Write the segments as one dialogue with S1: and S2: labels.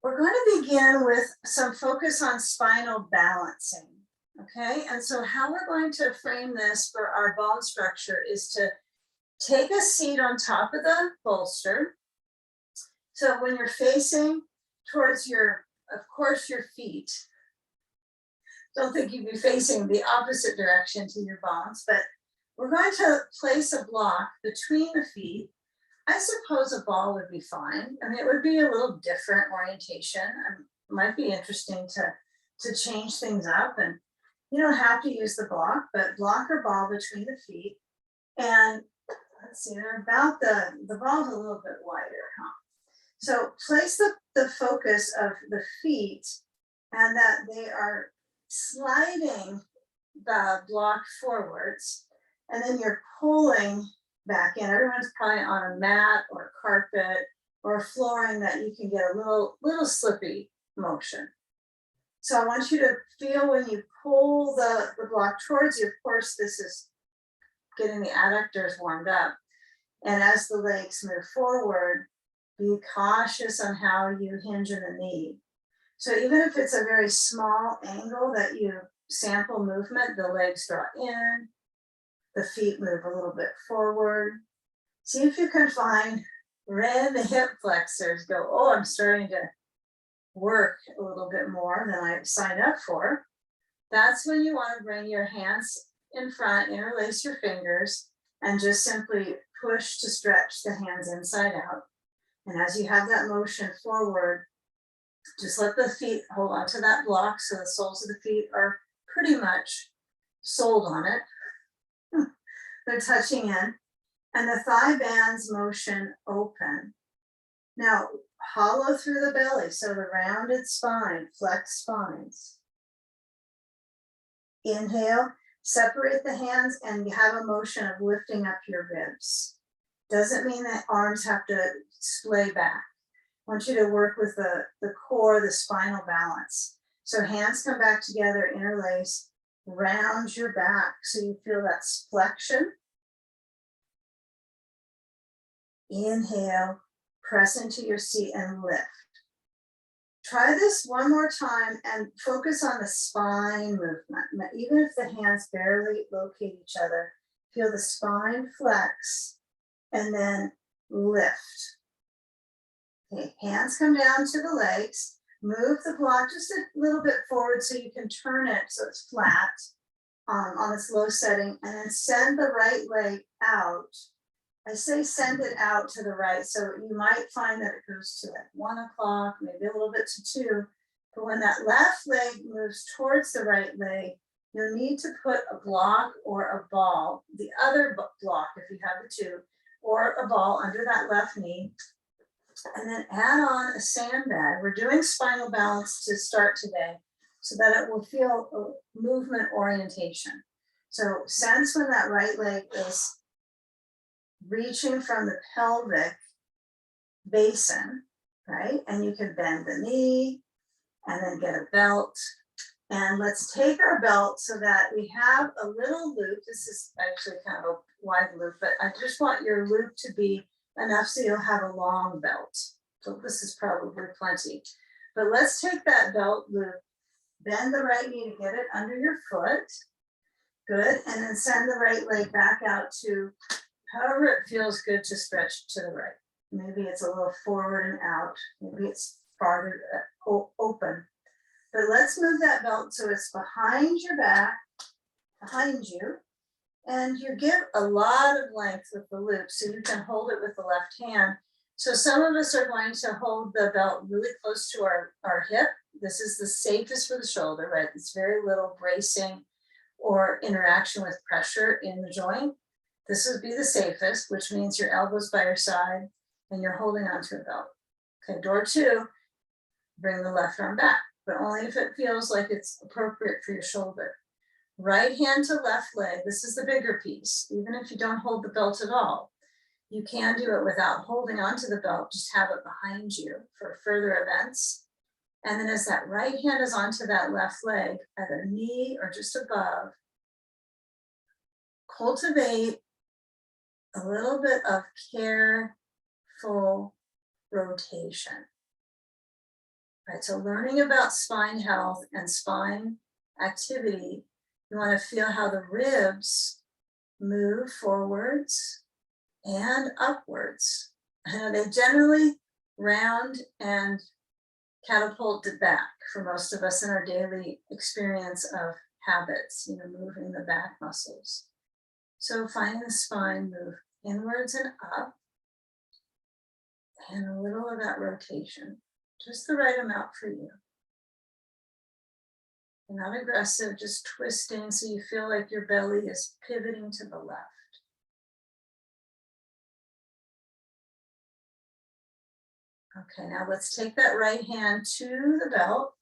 S1: We're going to begin with some focus on spinal balancing. Okay, and so how we're going to frame this for our bone structure is to take a seat on top of the bolster. So when you're facing towards of course, your feet, don't think you'd be facing the opposite direction to your bones, but we're going to place a block between the feet. I suppose a ball would be fine. I mean, it would be a little different orientation. It might be interesting to change things up, and you don't have to use the block, but block or ball between the feet. And let's see, they're about the ball's a little bit wider, huh? So place the focus of the feet and that they are sliding the block forwards, and then you're pulling back in. Everyone's probably on a mat or a carpet or a flooring that you can get a little slippy motion. So I want you to feel when you pull the block towards you. Of course, this is getting the adductors warmed up. And as the legs move forward, be cautious on how you hinge in the knee. So even if it's a very small angle that you sample movement, the legs draw in, the feet move a little bit forward. See if you can find where the hip flexors go, oh, I'm starting to work a little bit more than I signed up for. That's when you want to bring your hands in front, interlace your fingers, and just simply push to stretch the hands inside out. And as you have that motion forward, just let the feet hold onto that block so the soles of the feet are pretty much soled on it. They're touching in, and the thigh bands motion open. Now, hollow through the belly, so the rounded spine, flex spines. Inhale, separate the hands, and you have a motion of lifting up your ribs. Doesn't mean that arms have to splay back. I want you to work with the core, the spinal balance. So hands come back together, interlace, round your back so you feel that flexion. Inhale, press into your seat and lift. Try this one more time and focus on the spine movement. Even if the hands barely locate each other, feel the spine flex and then lift. Okay, hands come down to the legs. Move the block just a little bit forward so you can turn it so it's flat on its low setting, and then send the right leg out. I say send it out to the right, so you might find that it goes to like 1 o'clock, maybe a little bit to 2. But when that left leg moves towards the right leg, you'll need to put a block or a ball, the other block if you have the two, or a ball under that left knee, and then add on a sandbag. We're doing spinal balance to start today so that it will feel a movement orientation. So sense when that right leg is reaching from the pelvic basin, right? And you can bend the knee and then get a belt. And let's take our belt so that we have a little loop. This is actually kind of a wide loop, but I just want your loop to be enough so you'll have a long belt. So this is probably plenty. But let's take that belt loop, bend the right knee to get it under your foot. Good. And then send the right leg back out to however it feels good to stretch to the right. Maybe it's a little forward and out. Maybe it's farther open. But let's move that belt so it's behind your back, behind you. And you give a lot of length with the loop so you can hold it with the left hand. So some of us are going to hold the belt really close to our hip. This is the safest for the shoulder, right? It's very little bracing or interaction with pressure in the joint. This would be the safest, which means your elbows by your side and you're holding onto a belt. Okay, door 2, bring the left arm back, but only if it feels like it's appropriate for your shoulder. Right hand to left leg, this is the bigger piece. Even if you don't hold the belt at all, you can do it without holding onto the belt, just have it behind you for further events. And then as that right hand is onto that left leg, either knee or just above, cultivate a little bit of careful rotation. Right, so learning about spine health and spine activity, you want to feel how the ribs move forwards and upwards. They generally round and catapult it back for most of us in our daily experience of habits, moving the back muscles. So finding the spine move inwards and up, and a little of that rotation, just the right amount for you. Not aggressive, just twisting so you feel like your belly is pivoting to the left. Okay, now let's take that right hand to the belt.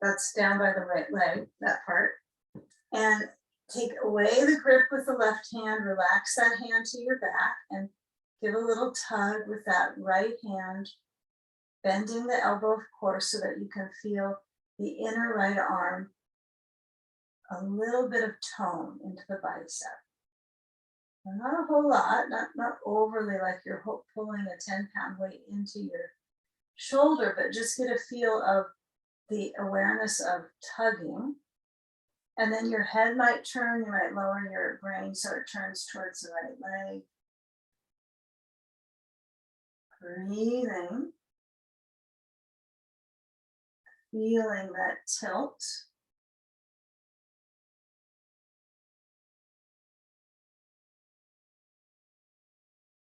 S1: That's down by the right leg, that part. And take away the grip with the left hand, relax that hand to your back and give a little tug with that right hand, bending the elbow, of course, so that you can feel the inner right arm, a little bit of tone into the bicep. And not a whole lot, not overly like you're pulling a 10-pound weight into your shoulder, but just get a feel of the awareness of tugging. And then your head might turn, you might lower your brain so it turns towards the right leg. Breathing. Feeling that tilt.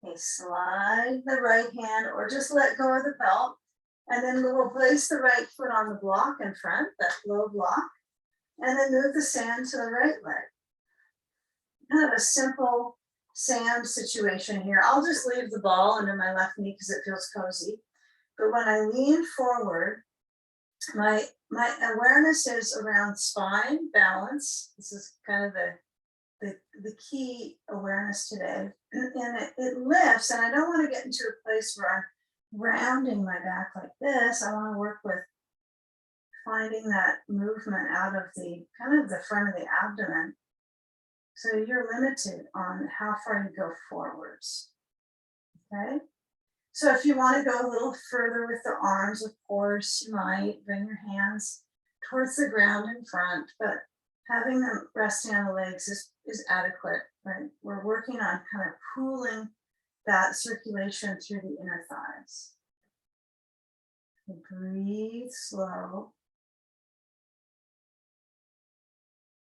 S1: Okay, slide the right hand or just let go of the belt. And then we'll place the right foot on the block in front, that low block. And then move the sand to the right leg. Kind of a simple sand situation here. I'll just leave the ball under my left knee because it feels cozy. But when I lean forward, my awareness is around spine balance. This is kind of the key awareness today. And it lifts, and I don't want to get into a place where I'm rounding my back like this. I want to work with finding that movement out of the kind of the front of the abdomen. So you're limited on how far you go forwards. Okay. So if you want to go a little further with the arms, of course, you might bring your hands towards the ground in front, but having them resting on the legs is adequate, right? We're working on kind of cooling that circulation through the inner thighs. Breathe slow.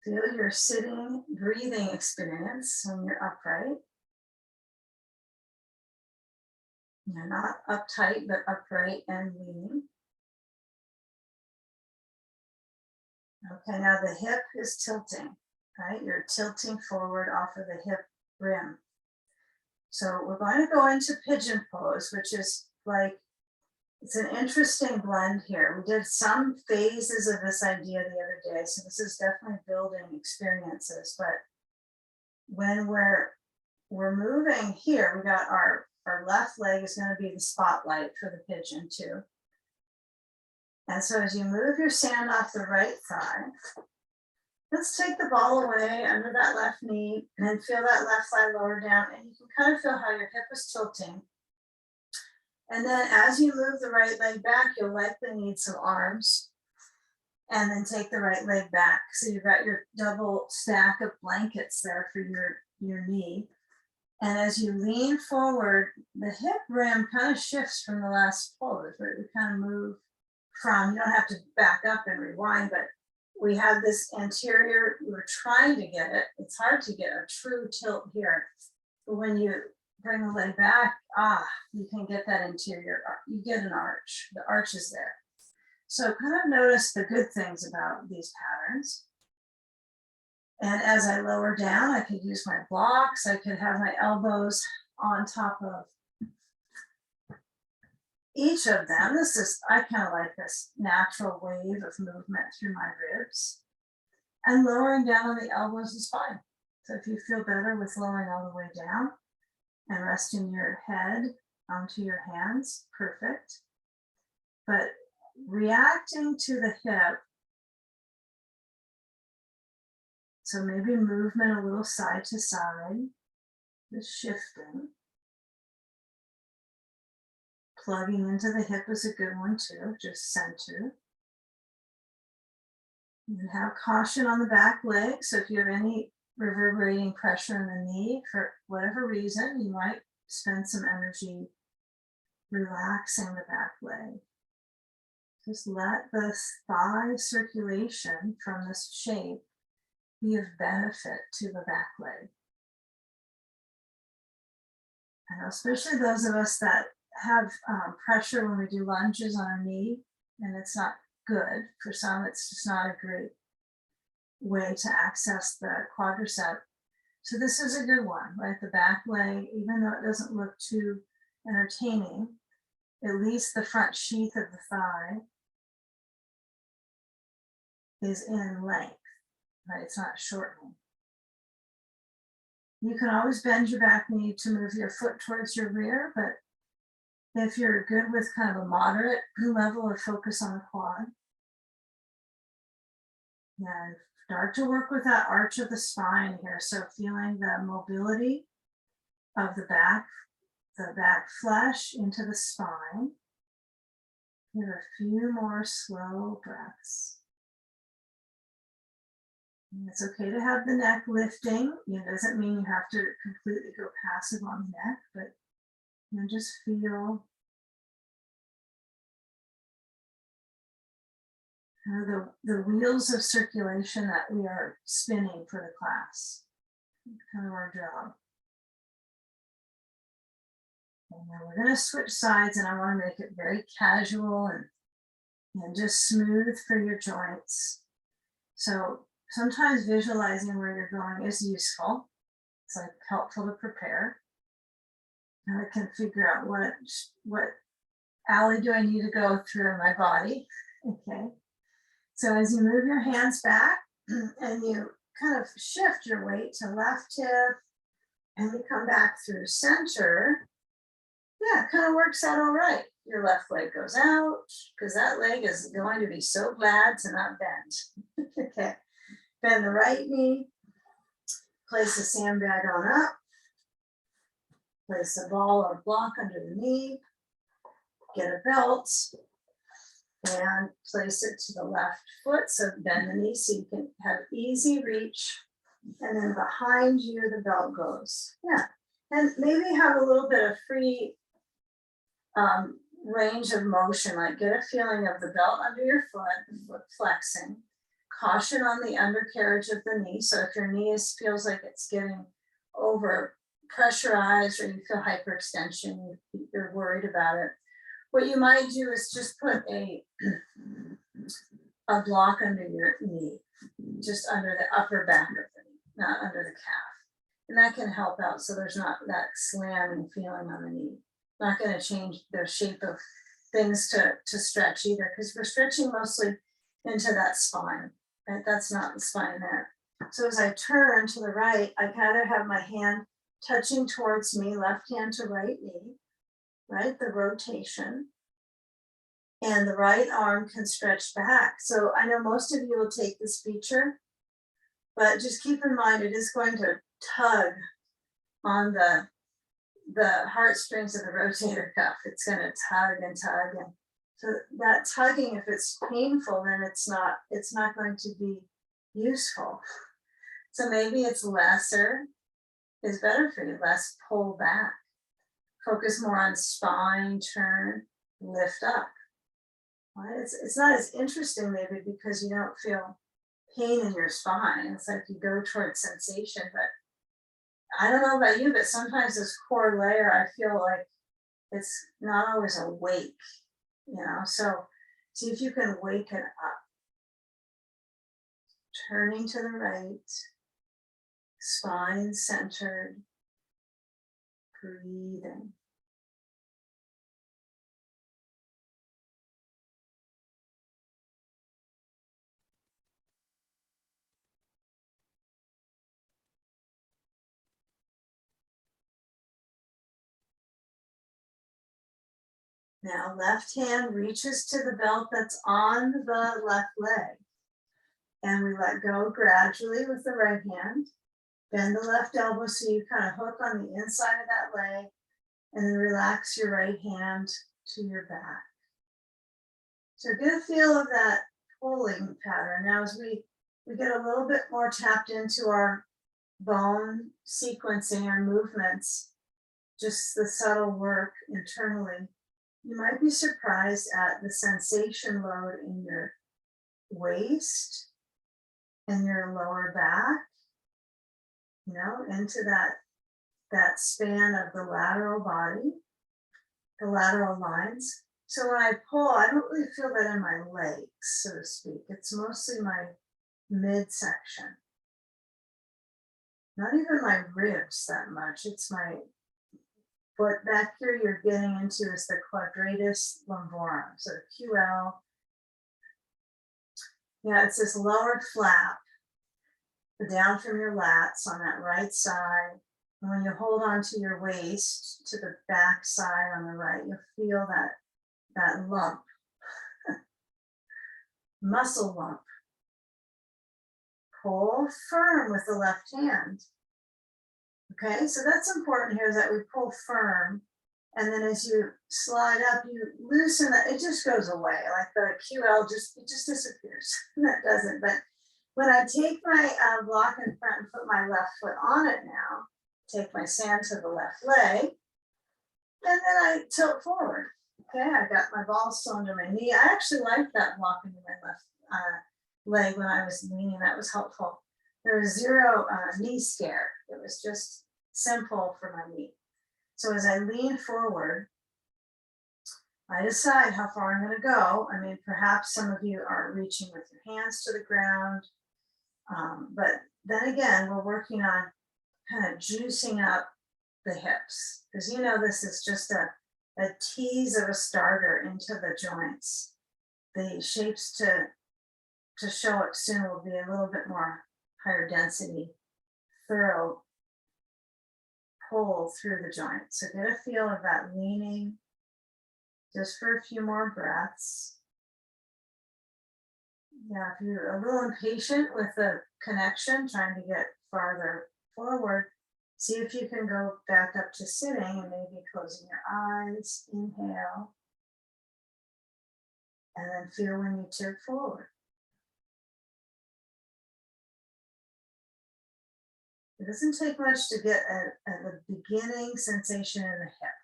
S1: Feel your sitting, breathing experience when you're upright. You're not uptight, but upright and leaning. Okay, now the hip is tilting, right? You're tilting forward off of the hip rim. So we're going to go into pigeon pose, which is like, it's an interesting blend here. We did some phases of this idea the other day, so this is definitely building experiences. But when we're moving here, we got our left leg is going to be the spotlight for the pigeon too. And so as you move your sand off the right thigh, let's take the ball away under that left knee and feel that left thigh lower down. And you can kind of feel how your hip is tilting. And then as you move the right leg back, you'll likely need some arms. And then take the right leg back. So you've got your double stack of blankets there for your knee. And as you lean forward, the hip rim kind of shifts from the last pose, right? We kind of move from, you don't have to back up and rewind, but we have this anterior, we're trying to get it. It's hard to get a true tilt here. But when you bring the leg back, you can get that interior, you get an arch. The arch is there. So kind of notice the good things about these patterns. And as I lower down, I could use my blocks. I could have my elbows on top of each of them. I kind of like this natural wave of movement through my ribs. And lowering down on the elbows is fine. So if you feel better with lowering all the way down and resting your head onto your hands, perfect. But reacting to the hip, so maybe movement a little side to side, just shifting. Plugging into the hip is a good one too, just center. And have caution on the back leg. So if you have any reverberating pressure in the knee for whatever reason, you might spend some energy relaxing the back leg. Just let the thigh circulation from this shape be of benefit to the back leg. And especially those of us that have pressure when we do lunges on our knee, and it's not good. For some, it's just not a great way to access the quadricep. So this is a good one, right? The back leg, even though it doesn't look too entertaining, at least the front sheath of the thigh is in length, right? It's not shortening. You can always bend your back knee to move your foot towards your rear, but if you're good with kind of a moderate level of focus on the quad, and start to work with that arch of the spine here. So feeling the mobility of the back flesh into the spine. Give a few more slow breaths. And it's okay to have the neck lifting. It doesn't mean you have to completely go passive on the neck, but just feel the wheels of circulation that we are spinning for the class. Kind of our job. And then we're going to switch sides, and I want to make it very casual and just smooth for your joints. So sometimes visualizing where you're going is useful. It's like helpful to prepare. And I can figure out what alley do I need to go through in my body. Okay. So as you move your hands back and you kind of shift your weight to left hip and you come back through center, yeah, it kind of works out all right. Your left leg goes out because that leg is going to be so glad to not bend. Okay, bend the right knee, place the sandbag on up, place a ball or block under the knee, get a belt, and place it to the left foot. So bend the knee so you can have easy reach. And then behind you, the belt goes. Yeah. And maybe have a little bit of free range of motion, like get a feeling of the belt under your foot flexing. Caution on the undercarriage of the knee. So if your knee feels like it's getting over pressurized or you feel hyperextension, you're worried about it. What you might do is just put a block under your knee, just under the upper back of the knee, not under the calf. And that can help out so there's not that slamming feeling on the knee. Not going to change the shape of things to stretch either, because we're stretching mostly into that spine, right? That's not the spine there. So as I turn to the right, I kind of have my hand touching towards me, left hand to right knee, right? The rotation. And the right arm can stretch back. So I know most of you will take this feature, but just keep in mind it is going to tug on the heartstrings of the rotator cuff. It's going to tug and tug. And so that tugging, if it's painful, then it's not going to be useful. So maybe it's lesser is better for you, less pull back. Focus more on spine, turn, lift up. Right? It's not as interesting maybe because you don't feel pain in your spine. It's like you go towards sensation, but I don't know about you, but sometimes this core layer, I feel like it's not always awake, so see if you can wake it up. Turning to the right, spine centered, breathing. Now, left hand reaches to the belt that's on the left leg. And we let go gradually with the right hand. Bend the left elbow so you kind of hook on the inside of that leg. And then relax your right hand to your back. So get a feel of that pulling pattern. Now as we get a little bit more tapped into our bone sequencing, our movements, just the subtle work internally, you might be surprised at the sensation load in your waist and your lower back, you know, into that span of the lateral body, the lateral lines. So when I pull, I don't really feel that in my legs, so to speak. It's mostly my midsection. Not even my ribs that much. It's my, what back here you're getting into is the quadratus lumborum, so the QL. Yeah, it's this lowered flap down from your lats on that right side. And when you hold on to your waist to the back side on the right, you'll feel that lump, muscle lump. Pull firm with the left hand. Okay, so that's important here, is that we pull firm. And then as you slide up, you loosen it, it just goes away. Like the QL it just disappears. That doesn't, but when I take my block in front and put my left foot on it now, take my sand to the left leg, and then I tilt forward. Okay, I got my ball still under my knee. I actually liked that block into my left leg when I was leaning. That was helpful. There was zero knee scare. It was just simple for my knee. So as I lean forward, I decide how far I'm going to go. I mean, perhaps some of you are reaching with your hands to the ground. But then again, we're working on kind of juicing up the hips, because you know this is just a tease of a starter into the joints. The shapes to show up soon will be a little bit more higher density, thorough pull through the joint. So get a feel of that leaning just for a few more breaths. Yeah, if you're a little impatient with the connection, trying to get farther forward, see if you can go back up to sitting and maybe closing your eyes. Inhale. And then feel when you tip forward. It doesn't take much to get the beginning sensation in the hip.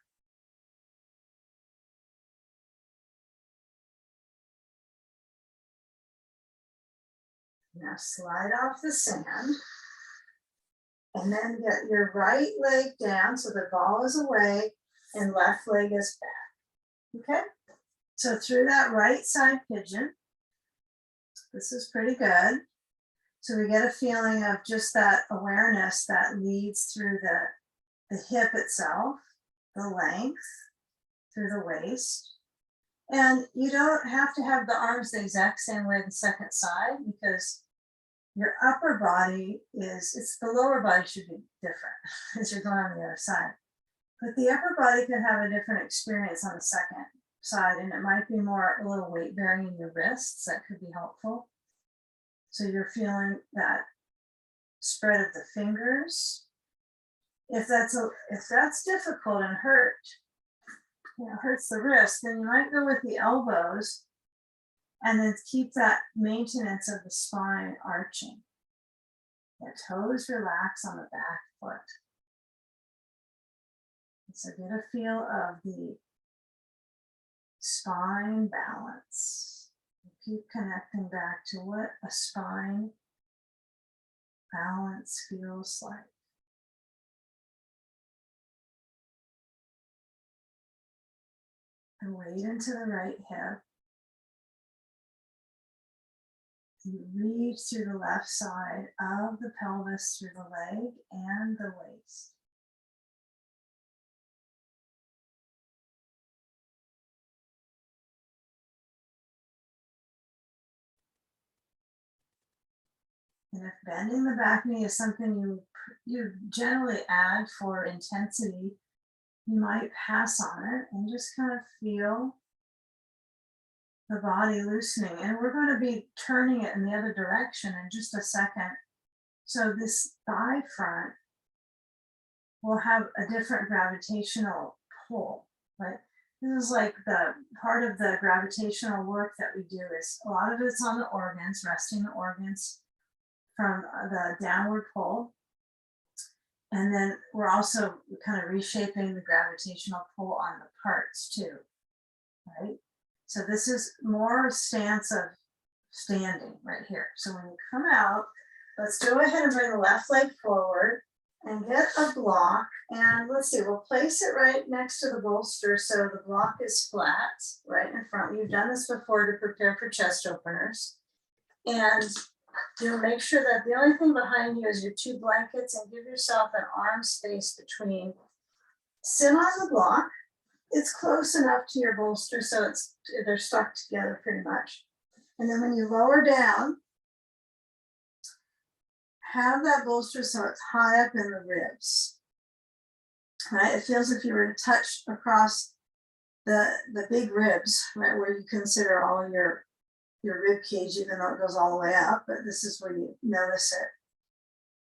S1: Now slide off the sand and then get your right leg down so the ball is away and left leg is back. Okay, so through that right side pigeon, this is pretty good. So we get a feeling of just that awareness that leads through the hip itself, the length, through the waist. And you don't have to have the arms the exact same way the second side, because your upper body it's the lower body should be different as you're going on the other side. But the upper body can have a different experience on the second side, and it might be more a little weight bearing in your wrists. That could be helpful. So you're feeling that spread of the fingers. If that's difficult and hurts the wrist, then you might go with the elbows and then keep that maintenance of the spine arching. The toes relax on the back foot. So get a feel of the spine balance. Keep connecting back to what a spine balance feels like. And weight into the right hip. You reach through the left side of the pelvis, through the leg and the waist. And if bending the back knee is something you generally add for intensity, you might pass on it and just kind of feel the body loosening. And we're going to be turning it in the other direction in just a second. So this thigh front will have a different gravitational pull, right? This is like the part of the gravitational work that we do is a lot of it's on the organs, resting the organs from the downward pull. And then we're also kind of reshaping the gravitational pull on the parts too, right? So this is more stance of standing right here. So when you come out, let's go ahead and bring the left leg forward and get a block. And let's see, we'll place it right next to the bolster so the block is flat right in front. You've done this before to prepare for chest openers. And you'll make sure that the only thing behind you is your 2 blankets, and give yourself an arm space between. Sit on the block. It's close enough to your bolster so they're stuck together pretty much. And then when you lower down, have that bolster so it's high up in the ribs. Right? It feels if you were to touch across the big ribs, right, where you consider all of your rib cage, even though it goes all the way up, but this is where you notice it.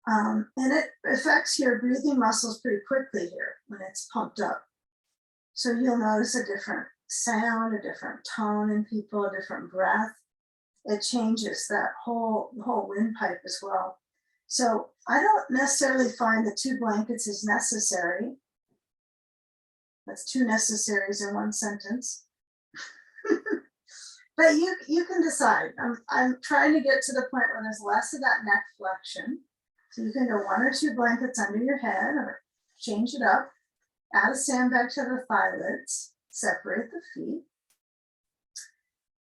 S1: And it affects your breathing muscles pretty quickly here when it's pumped up. So you'll notice a different sound, a different tone in people, a different breath. It changes that whole windpipe as well. So I don't necessarily find the 2 blankets is necessary. That's 2 necessaries in one sentence. But you can decide. I'm trying to get to the point where there's less of that neck flexion. So you can go 1 or 2 blankets under your head or change it up. Add a sandbag to the thigh lids. Separate the feet.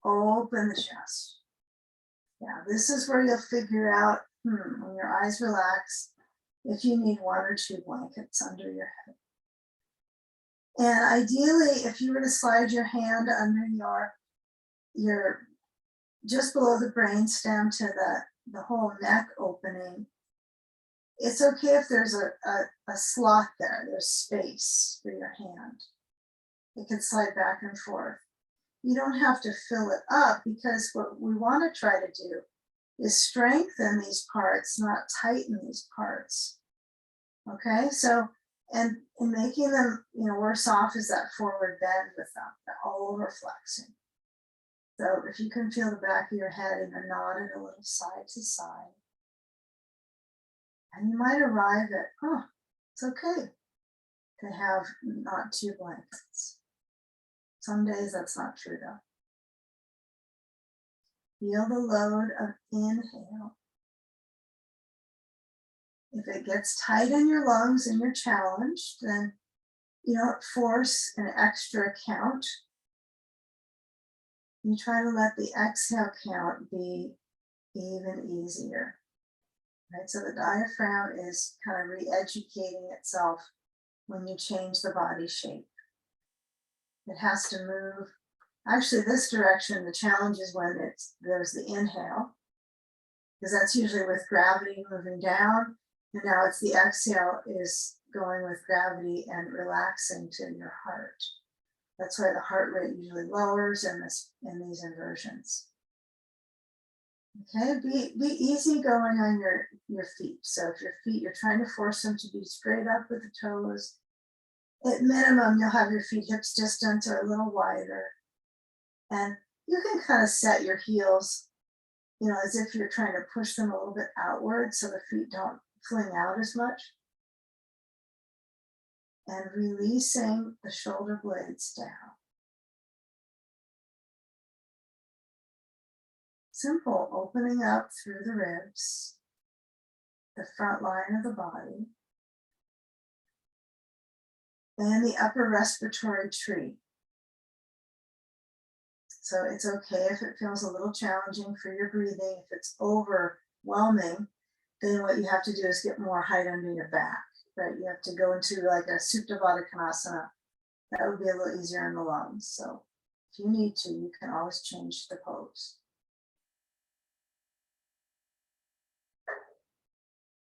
S1: Open the chest. Yeah, this is where you'll figure out, when your eyes relax, if you need 1 or 2 blankets under your head. And ideally, if you were to slide your hand under your just below the brainstem to the whole neck opening, it's okay if there's a slot there, there's space for your hand. It can slide back and forth. You don't have to fill it up, because what we want to try to do is strengthen these parts, not tighten these parts. Okay, so, and in making them, worse off is that forward bend with them, the over flexing. So if you can feel the back of your head and you're nodded a little side to side, and you might arrive at, it's okay to have not 2 blankets. Some days that's not true though. Feel the load of inhale. If it gets tight in your lungs and you're challenged, then you don't force an extra count. You try to let the exhale count be even easier. Right? So the diaphragm is kind of re-educating itself when you change the body shape. It has to move. Actually, this direction, the challenge is when there's the inhale, because that's usually with gravity moving down. And now it's the exhale is going with gravity and relaxing to your heart. That's why the heart rate usually lowers in these inversions. Okay, be easy going on your feet. So if your feet, you're trying to force them to be straight up with the toes, at minimum, you'll have your feet hips distance or a little wider. And you can kind of set your heels, as if you're trying to push them a little bit outward so the feet don't fling out as much. And releasing the shoulder blades down. Simple, opening up through the ribs, the front line of the body, and the upper respiratory tree. So it's okay if it feels a little challenging for your breathing. If it's overwhelming, then what you have to do is get more height under your back, right? You have to go into like a Supta Baddha Konasana. That would be a little easier in the lungs. So if you need to, you can always change the pose.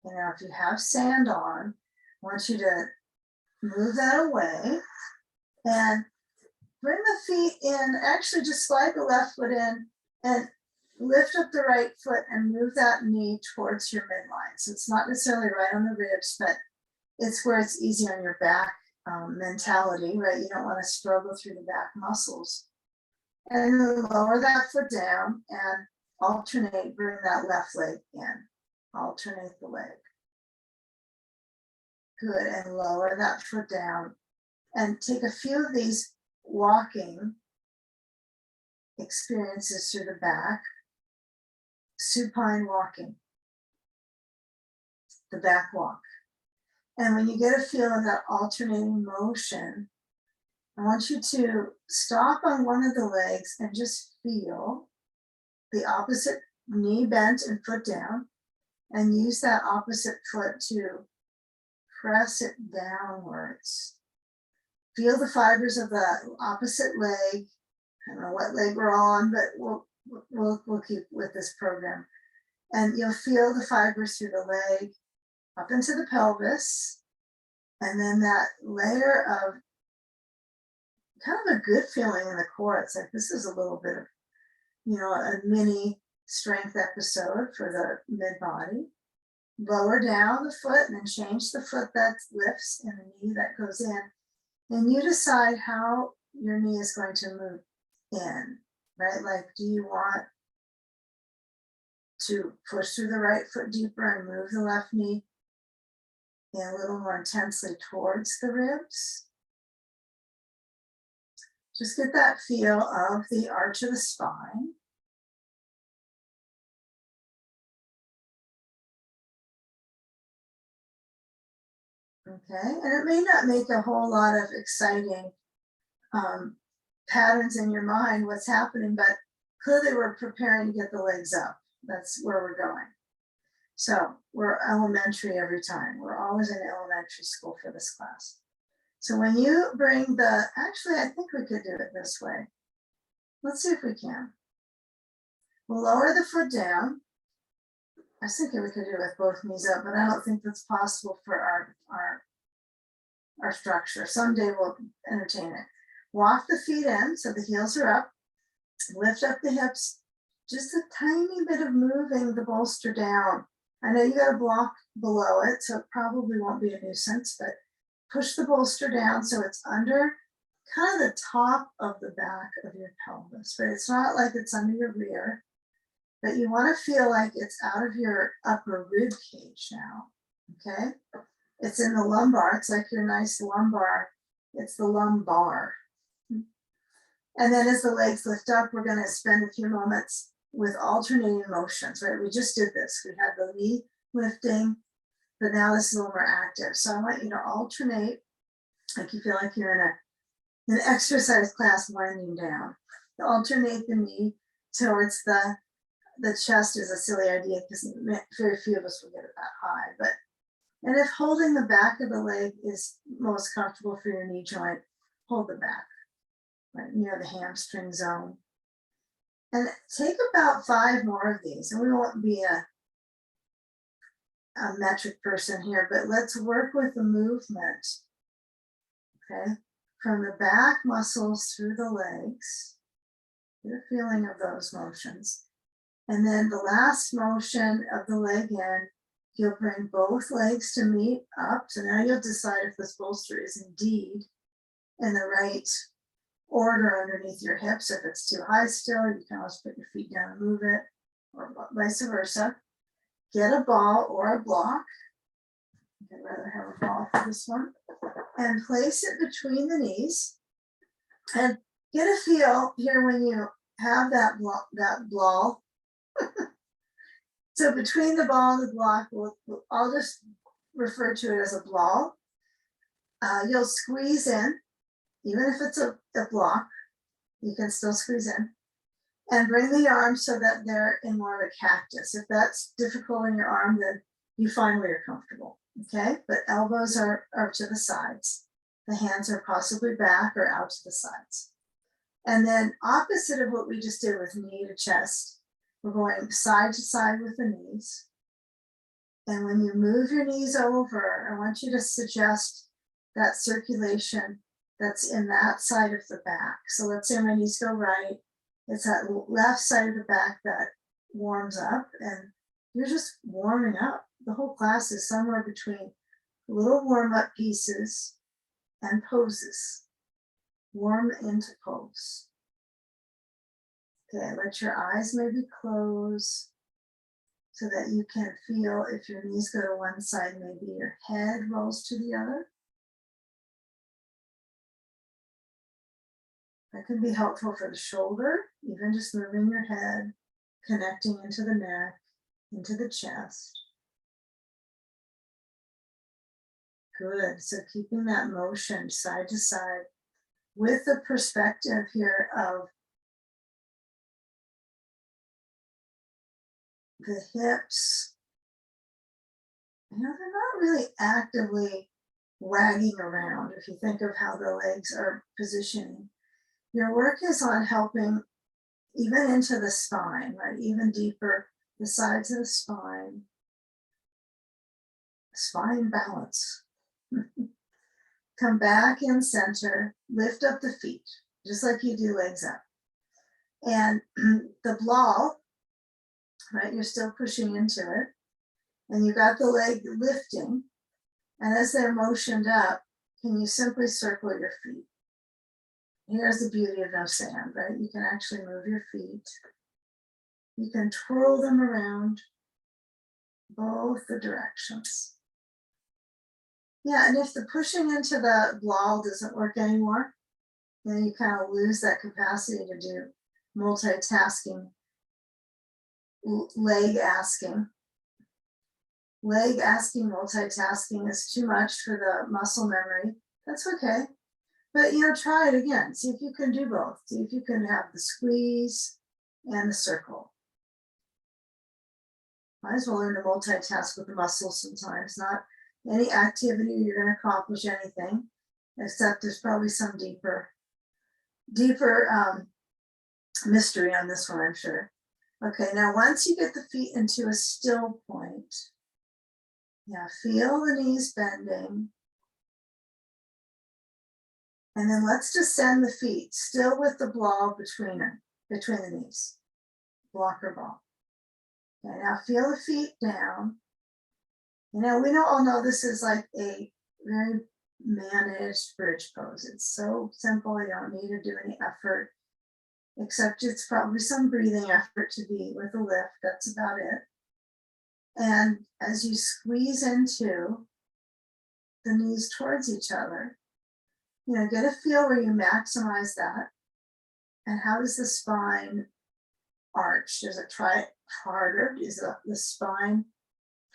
S1: Now, if you have sand on, I want you to move that away and bring the feet in. Actually, just slide the left foot in and lift up the right foot and move that knee towards your midline. So it's not necessarily right on the ribs, but it's where it's easy on your back mentality, right? You don't want to struggle through the back muscles. And then lower that foot down and alternate, bring that left leg in, alternate the leg. Good, and lower that foot down. And take a few of these walking experiences through the back, supine walking, the back walk. And when you get a feel of that alternating motion, I want you to stop on one of the legs and just feel the opposite knee bent and foot down, and use that opposite foot to press it downwards. Feel the fibers of the opposite leg. I don't know what leg we're on, but we'll keep with this program. And you'll feel the fibers through the leg up into the pelvis, and then that layer of kind of a good feeling in the core. It's like this is a little bit of, a mini strength episode for the mid body. Lower down the foot and then change the foot that lifts and the knee that goes in. And you decide how your knee is going to move in, right? Like, do you want to push through the right foot deeper and move the left knee in a little more intensely towards the ribs? Just get that feel of the arch of the spine. Okay, and it may not make a whole lot of exciting patterns in your mind what's happening, but clearly we're preparing to get the legs up. That's where we're going. So we're elementary every time. We're always in elementary school for this class. So when you bring actually, I think we could do it this way. Let's see if we can. We'll lower the foot down. I was thinking we could do it with both knees up, but I don't think that's possible for our structure. Someday we'll entertain it. Walk the feet in so the heels are up. Lift up the hips. Just a tiny bit of moving the bolster down. I know you got a block below it, so it probably won't be a nuisance, but push the bolster down so it's under kind of the top of the back of your pelvis, but it's not like it's under your rear, but you want to feel like it's out of your upper rib cage now, okay? It's in the lumbar. It's like your nice lumbar. It's the lumbar. And then as the legs lift up, we're going to spend a few moments with alternating motions, right? We just did this. We had the knee lifting, but now this is a little more active. So I want you to alternate, like you feel like you're in an exercise class winding down. Alternate the knee towards the chest is a silly idea because very few of us will get it that high. And if holding the back of the leg is most comfortable for your knee joint, hold the back, right near the hamstring zone. And take about 5 more of these. And we won't be a metric person here, but let's work with the movement, okay? From the back muscles through the legs, get a feeling of those motions. And then the last motion of the leg in, you'll bring both legs to meet up. So now you'll decide if this bolster is indeed in the right order underneath your hips. If it's too high still, you can always put your feet down and move it, or vice versa. Get a ball or a block. I'd rather have a ball for this one. And place it between the knees. And get a feel here when you have that ball. So between the ball and the block, I'll just refer to it as a ball. You'll squeeze in, even if it's a block, you can still squeeze in. And bring the arms so that they're in more of a cactus. If that's difficult in your arm, then you find where you're comfortable, okay? But elbows are to the sides. The hands are possibly back or out to the sides. And then opposite of what we just did with knee to chest, we're going side to side with the knees. And when you move your knees over, I want you to suggest that circulation that's in that side of the back. So let's say my knees go right. It's that left side of the back that warms up, and you're just warming up. The whole class is somewhere between little warm-up pieces and poses. Warm into pose. Okay, let your eyes maybe close so that you can feel if your knees go to one side, maybe your head rolls to the other. That can be helpful for the shoulder, even just moving your head, connecting into the neck, into the chest. Good, so keeping that motion side to side with the perspective here of the hips. You know, they're not really actively wagging around if you think of how the legs are positioning. Your work is on helping even into the spine, right? Even deeper, the sides of the spine. Spine balance. Come back in center, lift up the feet, just like you do legs up. And the ball, right, you're still pushing into it. And you got the leg lifting. And as they're motioned up, can you simply circle your feet? Here's the beauty of no sand, right? You can actually move your feet. You can twirl them around both the directions. Yeah, and if the pushing into the ball doesn't work anymore, then you kind of lose that capacity to do multitasking, leg asking. Leg asking, multitasking is too much for the muscle memory. That's okay. But you know, try it again. See if you can do both. See if you can have the squeeze and the circle. Might as well learn to multitask with the muscles sometimes. Not any activity you're going to accomplish anything, except there's probably some deeper mystery on this one, I'm sure. Okay, now once you get the feet into a still point, yeah, feel the knees bending. And then let's just send the feet, still with the ball between the knees, blocker ball. Okay, now feel the feet down. You know, we all know this is like a very managed bridge pose. It's so simple, you don't need to do any effort, except it's probably some breathing effort to be with a lift. That's about it. And as you squeeze into the knees towards each other, you know, get a feel where you maximize that. And how does the spine arch? Does it try harder? Is the spine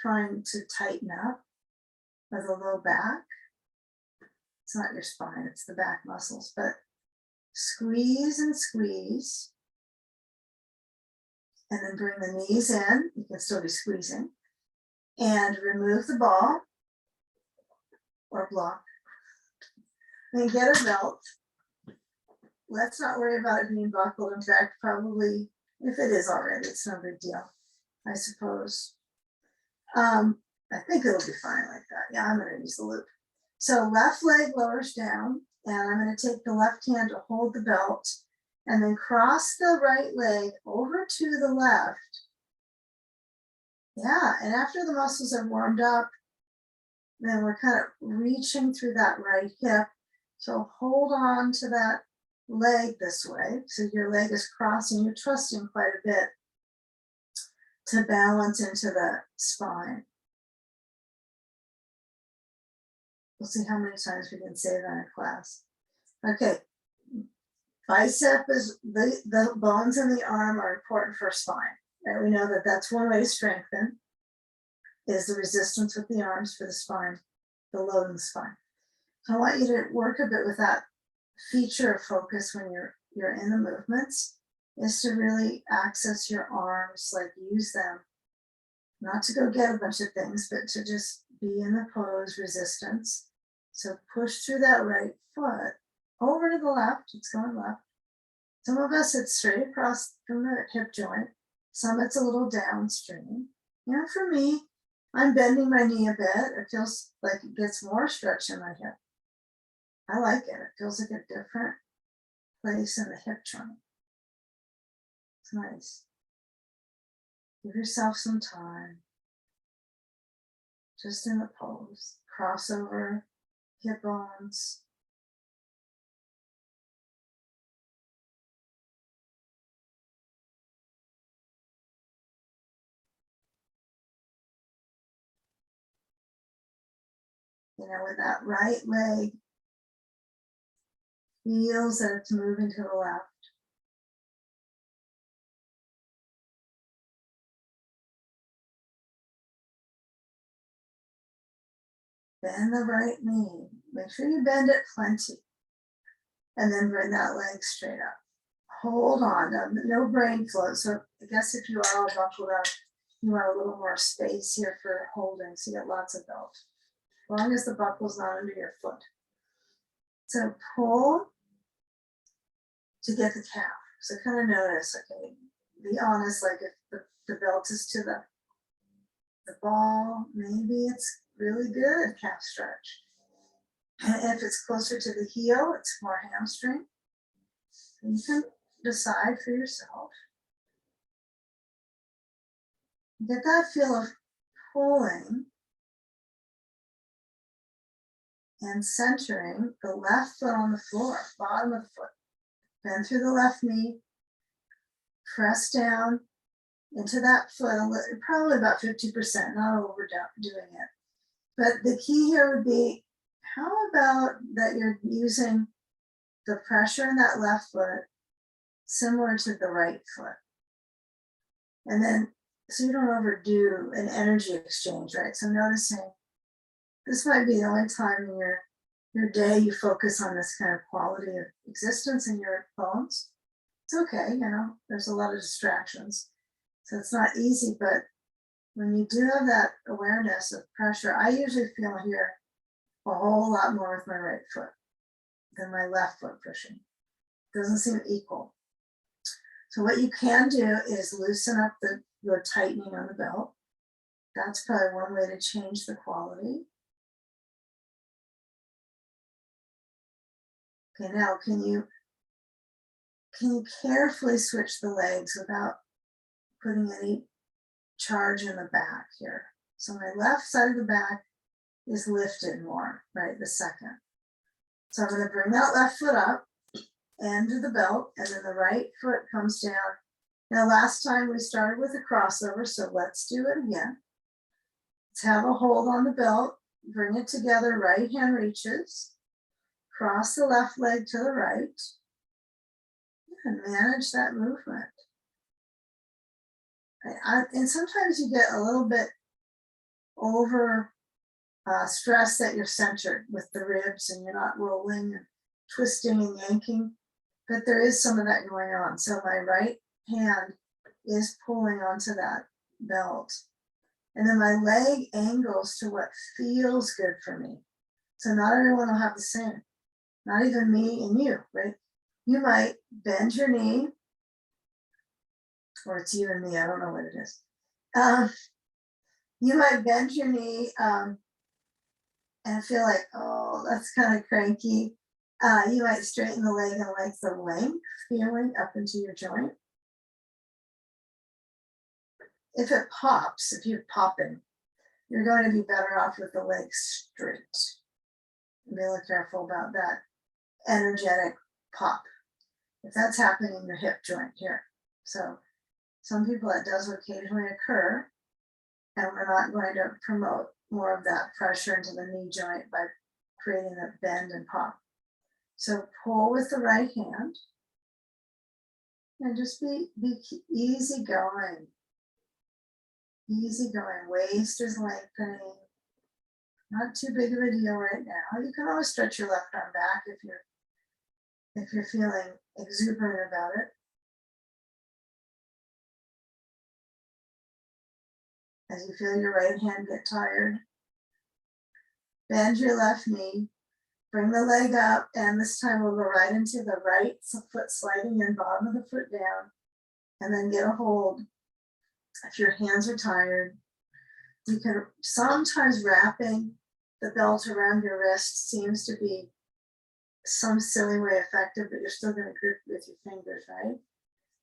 S1: trying to tighten up with a low back? It's not your spine, it's the back muscles, but squeeze and squeeze. And then bring the knees in. You can still be squeezing. And remove the ball or block. Then get a belt. Let's not worry about it being buckled. In fact, probably, if it is already, it's no big deal, I suppose. I think it'll be fine like that. Yeah, I'm going to use the loop. So left leg lowers down, and I'm going to take the left hand to hold the belt, and then cross the right leg over to the left. Yeah, and after the muscles are warmed up, then we're kind of reaching through that right hip. So hold on to that leg this way. So your leg is crossing, you're trusting quite a bit to balance into the spine. We'll see how many times we can say that in class. Okay, bicep is the bones in the arm are important for spine. Right? We know that that's one way to strengthen is the resistance with the arms for the spine, the load in the spine. So I want you to work a bit with that feature of focus when you're in the movements, is to really access your arms, like use them, not to go get a bunch of things, but to just be in the pose, resistance. So push through that right foot over to the left, it's going left. Some of us it's straight across from the hip joint, some it's a little downstream. You know, for me, I'm bending my knee a bit. It feels like it gets more stretch in my hip. I like it. It feels like a different place in the hip joint. It's nice. Give yourself some time. Just in the pose. Crossover, hip bones. You know, when that right leg feels that it's moving to the left. Bend the right knee. Make sure you bend it plenty. And then bring that leg straight up. Hold on, no brain flow. So I guess if you are all buckled up, you want a little more space here for holding, so you get lots of belt. As long as the buckle's not under your foot. So pull to get the calf. So kind of notice, okay, be honest, like if the belt is to the ball, maybe it's really good calf stretch. And if it's closer to the heel, it's more hamstring. You can decide for yourself. Get that feel of pulling and centering the left foot on the floor, bottom of the foot. Bend through the left knee, press down into that foot, probably about 50%, not overdoing it. But the key here would be, how about that you're using the pressure in that left foot similar to the right foot? And then, so you don't overdo an energy exchange, right? So noticing this might be the only time in your day you focus on this kind of quality of existence in your bones. It's okay, you know, there's a lot of distractions. So it's not easy, but when you do have that awareness of pressure, I usually feel here a whole lot more with my right foot than my left foot pushing. Doesn't seem equal. So what you can do is loosen up the tightening on the belt. That's probably one way to change the quality. Okay, now can you carefully switch the legs without putting any charge in the back here? So my left side of the back is lifted more, right, the second. So I'm going to bring that left foot up, end of the belt, and then the right foot comes down. Now last time we started with a crossover, so let's do it again. Let's have a hold on the belt, bring it together, right hand reaches, cross the left leg to the right, and manage that movement. And sometimes you get a little bit over stress that you're centered with the ribs and you're not rolling and twisting and yanking, but there is some of that going on. So my right hand is pulling onto that belt. And then my leg angles to what feels good for me. So not everyone will have the same, not even me and you, right? You might bend your knee, or it's even me, I don't know what it is. You might bend your knee and feel like, oh, that's kind of cranky. You might straighten the leg and like the length feeling up into your joint. If it pops, if you're popping, you're going to be better off with the leg straight. Be really careful about that energetic pop. If that's happening in your hip joint here. So some people that does occasionally occur, and we're not going to promote more of that pressure into the knee joint by creating a bend and pop. So pull with the right hand and just be easy going. Easy going. Waist is lengthening. Not too big of a deal right now. You can always stretch your left arm back if you're feeling exuberant about it. As you feel your right hand get tired, bend your left knee, bring the leg up, and this time we'll go right into the right foot sliding in, bottom of the foot down, and then get a hold. If your hands are tired, you can sometimes wrapping the belt around your wrist seems to be some silly way effective, but you're still going to grip with your fingers, right?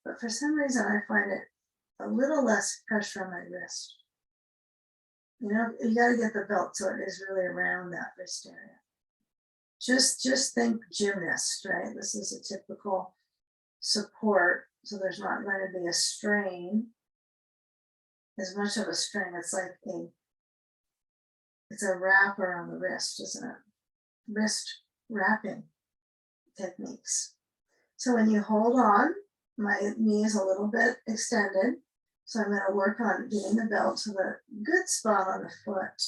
S1: But for some reason, I find it a little less pressure on my wrist. You know, you got to get the belt so it is really around that wrist area. Just think gymnast, right? This is a typical support, so there's not going to be a strain, as much of a strain. It's like It's a wrapper on the wrist, isn't it? Wrist wrapping techniques. So when you hold on, my knee is a little bit extended. So I'm going to work on getting the belt to the good spot on the foot.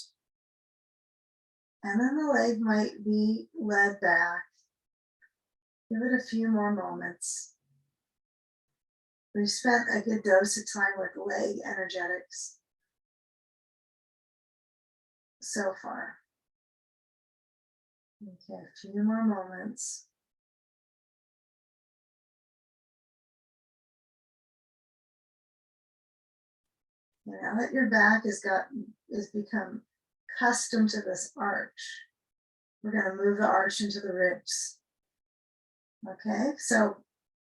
S1: And then the leg might be led back. Give it a few more moments. We've spent a good dose of time with leg energetics so far. Okay, a few more moments. And now that your back has become accustomed to this arch, we're going to move the arch into the ribs. Okay, so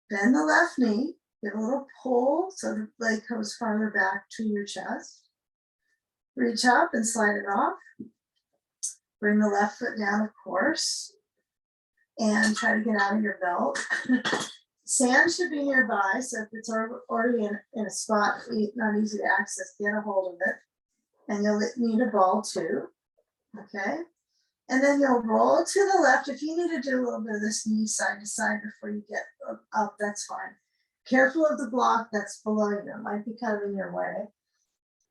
S1: bend the left knee, give a little pull so the leg goes farther back to your chest. Reach up and slide it off. Bring the left foot down, of course, and try to get out of your belt. Sand should be nearby, so if it's already in a spot not easy to access, get a hold of it. And you'll need a ball too, okay? And then you'll roll to the left. If you need to do a little bit of this knee side to side before you get up, that's fine. Careful of the block that's below you. It might be kind of in your way.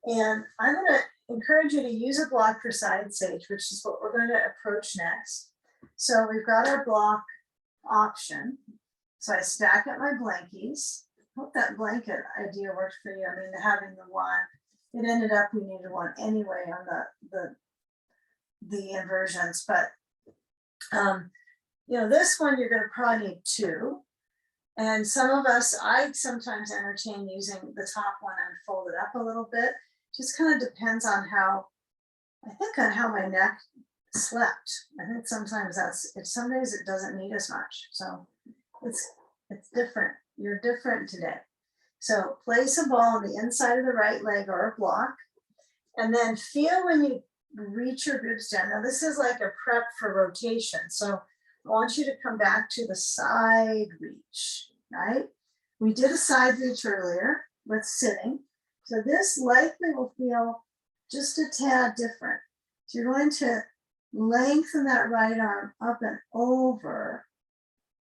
S1: And I'm going to encourage you to use a block for side sage, which is what we're going to approach next. So we've got our block option. So I stack up my blankies. Hope that blanket idea worked for you. I mean, having the one, it ended up we needed one anyway on the inversions, but you know, this one you're going to probably need two. And some of us, I sometimes entertain using the top one and fold it up a little bit. Just kind of depends on how, I think on how my neck slept. I think sometimes some days it doesn't need as much. So it's different. You're different today. So place a ball on the inside of the right leg or a block, and then feel when you reach your ribs down. Now this is like a prep for rotation. So I want you to come back to the side reach, right? We did a side reach earlier with sitting. So this likely will feel just a tad different. So you're going to lengthen that right arm up and over,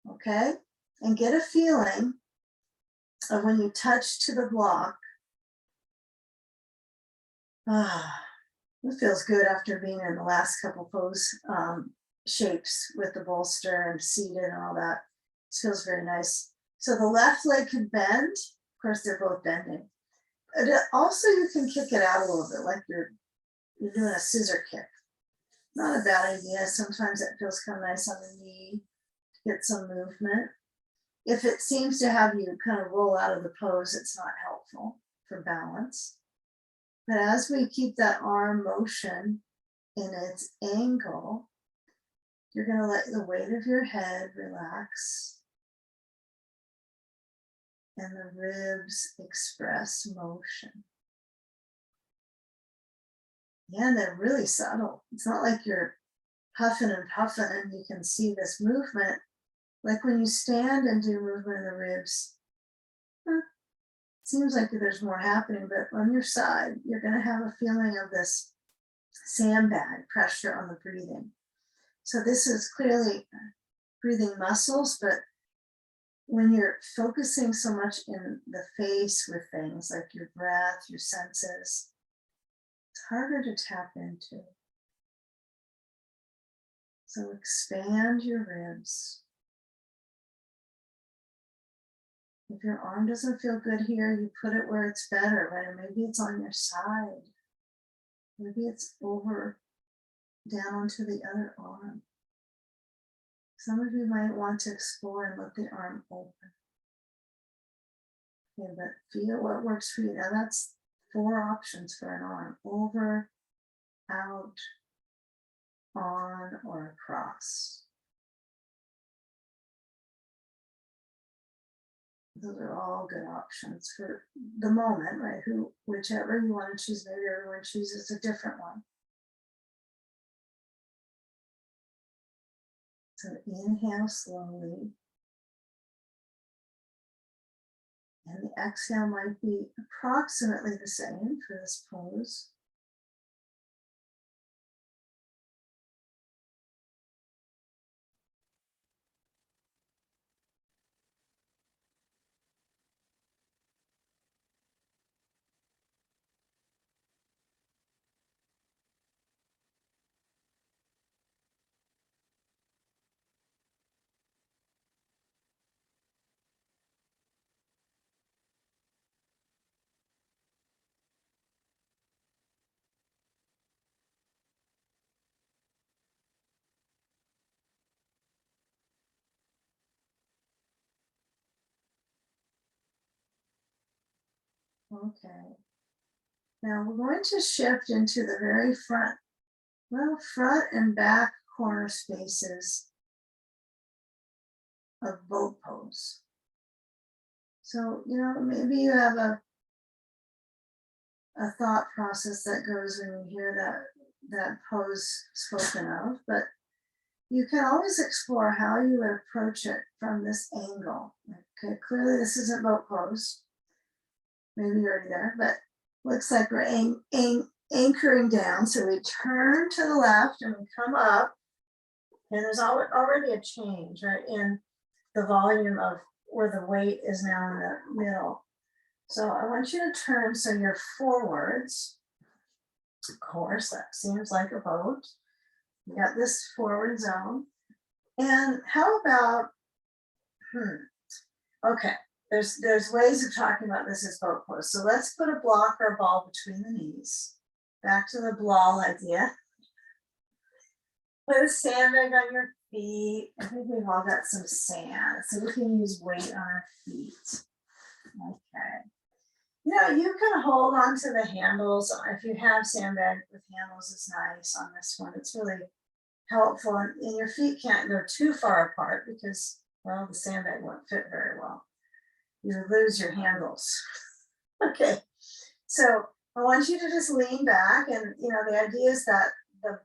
S1: okay? And get a feeling of when you touch to the block. It feels good after being in the last couple pose shapes with the bolster and seated and all that. It feels very nice. So the left leg can bend. Of course, they're both bending. And also, you can kick it out a little bit, like you're doing a scissor kick. Not a bad idea. Sometimes it feels kind of nice on the knee to get some movement. If it seems to have you kind of roll out of the pose, it's not helpful for balance. But as we keep that arm motion in its angle, you're going to let the weight of your head relax and the ribs express motion. Yeah, they're really subtle. It's not like you're huffing and puffing and you can see this movement. Like when you stand and do movement in the ribs, it seems like there's more happening, but on your side, you're going to have a feeling of this sandbag pressure on the breathing. So this is clearly breathing muscles, but when you're focusing so much in the face with things like your breath, your senses, it's harder to tap into. So expand your ribs. If your arm doesn't feel good here, you put it where it's better, right? Maybe it's on your side. Maybe it's over down onto the other arm. Some of you might want to explore and let the arm open. Okay, but feel what works for you. Now that's 4 options for an arm: over, out, on, or across. Those are all good options for the moment, right? Whichever you want to choose, maybe everyone chooses a different one. So inhale slowly. And the exhale might be approximately the same for this pose. Okay. Now we're going to shift into the very front, well, front and back corner spaces of boat pose. So, maybe you have a thought process that goes when you hear that pose spoken of, but you can always explore how you would approach it from this angle. Okay, clearly this isn't boat pose. Maybe you're already there, but looks like we're anchoring down. So we turn to the left and we come up, and there's already a change, right, in the volume of where the weight is now in the middle. So I want you to turn so you're forwards. Of course, that seems like a boat. You got this forward zone. And how about, okay, there's ways of talking about this as boat pose. So let's put a block or a ball between the knees. Back to the ball idea. Put a sandbag on your feet. I think we've all got some sand, so we can use weight on our feet. Okay. You can hold on to the handles. If you have sandbag with handles, it's nice on this one. It's really helpful. And your feet can't go too far apart because, well, the sandbag won't fit very well. You lose your handles. Okay. So I want you to just lean back, and the idea is that the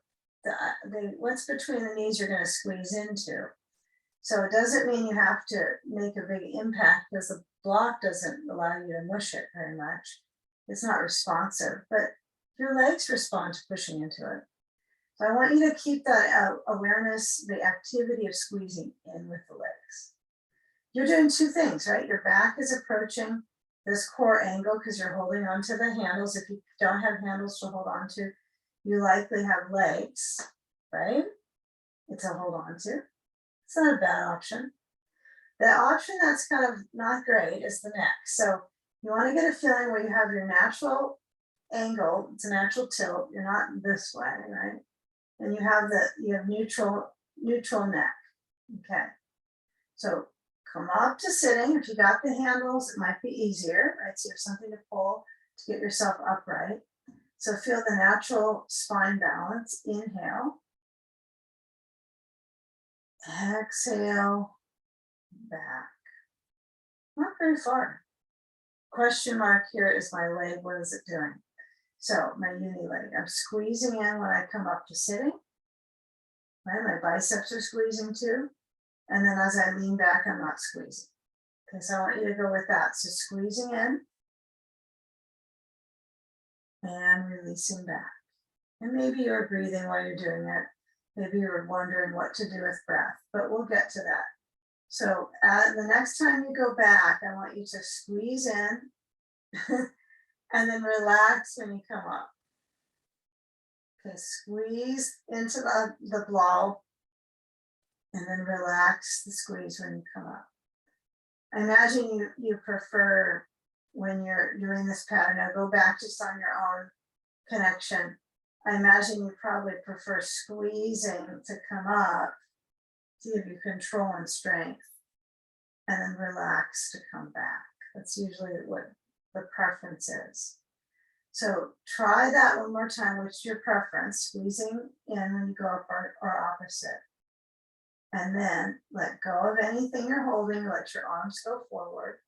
S1: what's between the knees you're going to squeeze into. So it doesn't mean you have to make a big impact because the block doesn't allow you to mush it very much. It's not responsive, but your legs respond to pushing into it. So I want you to keep that awareness, the activity of squeezing in with the legs. You're doing two things, right? Your back is approaching this core angle because you're holding onto the handles. If you don't have handles to hold on to, you likely have legs, right? It's a hold on to. It's not a bad option. The option that's kind of not great is the neck. So you want to get a feeling where you have your natural angle. It's a natural tilt. You're not this way, right? And you have neutral neck. Okay. So come up to sitting. If you got the handles, it might be easier, right? So you have something to pull to get yourself upright. So feel the natural spine balance. Inhale. Exhale. Back. Not very far. Question mark here is my leg. What is it doing? So my uni leg. I'm squeezing in when I come up to sitting. Right? My biceps are squeezing too. And then as I lean back, I'm not squeezing. Okay, so I want you to go with that. So squeezing in and releasing back. And maybe you're breathing while you're doing it. Maybe you're wondering what to do with breath, but we'll get to that. So the next time you go back, I want you to squeeze in and then relax when you come up. Okay, squeeze into the blow and then relax the squeeze when you come up. I imagine you prefer when you're doing this pattern. Now go back just on your own connection. I imagine you probably prefer squeezing to come up to give you control and strength, and then relax to come back. That's usually what the preference is. So try that one more time. Which is your preference? Squeezing in when you go up or opposite. And then let go of anything you're holding. Let your arms go forward.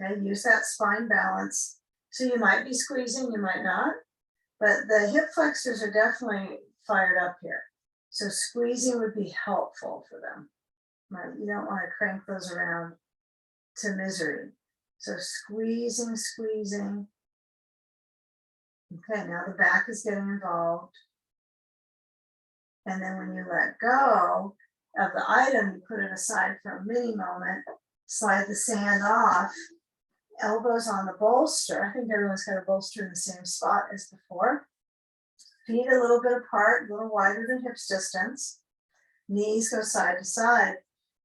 S1: Okay, use that spine balance. So you might be squeezing, you might not, but the hip flexors are definitely fired up here. So squeezing would be helpful for them. Right? You don't want to crank those around to misery. So squeezing. Okay, now the back is getting involved. And then when you let go of the item, you put it aside for a mini moment, slide the sand off, elbows on the bolster. I think everyone's got a bolster in the same spot as before. Feet a little bit apart, a little wider than hips distance. Knees go side to side,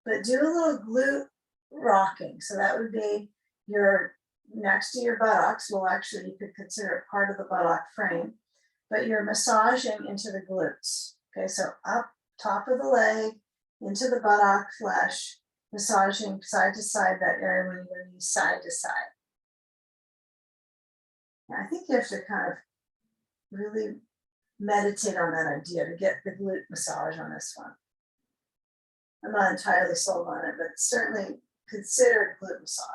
S1: but do a little glute rocking. So that would be your next to your buttocks. Well, actually, you could consider it part of the buttock frame, but you're massaging into the glutes. Okay, so up top of the leg, into the buttock flesh, massaging side to side that area when you go knee side to side. I think you have to kind of really meditate on that idea to get the glute massage on this one. I'm not entirely sold on it, but certainly consider glute massage.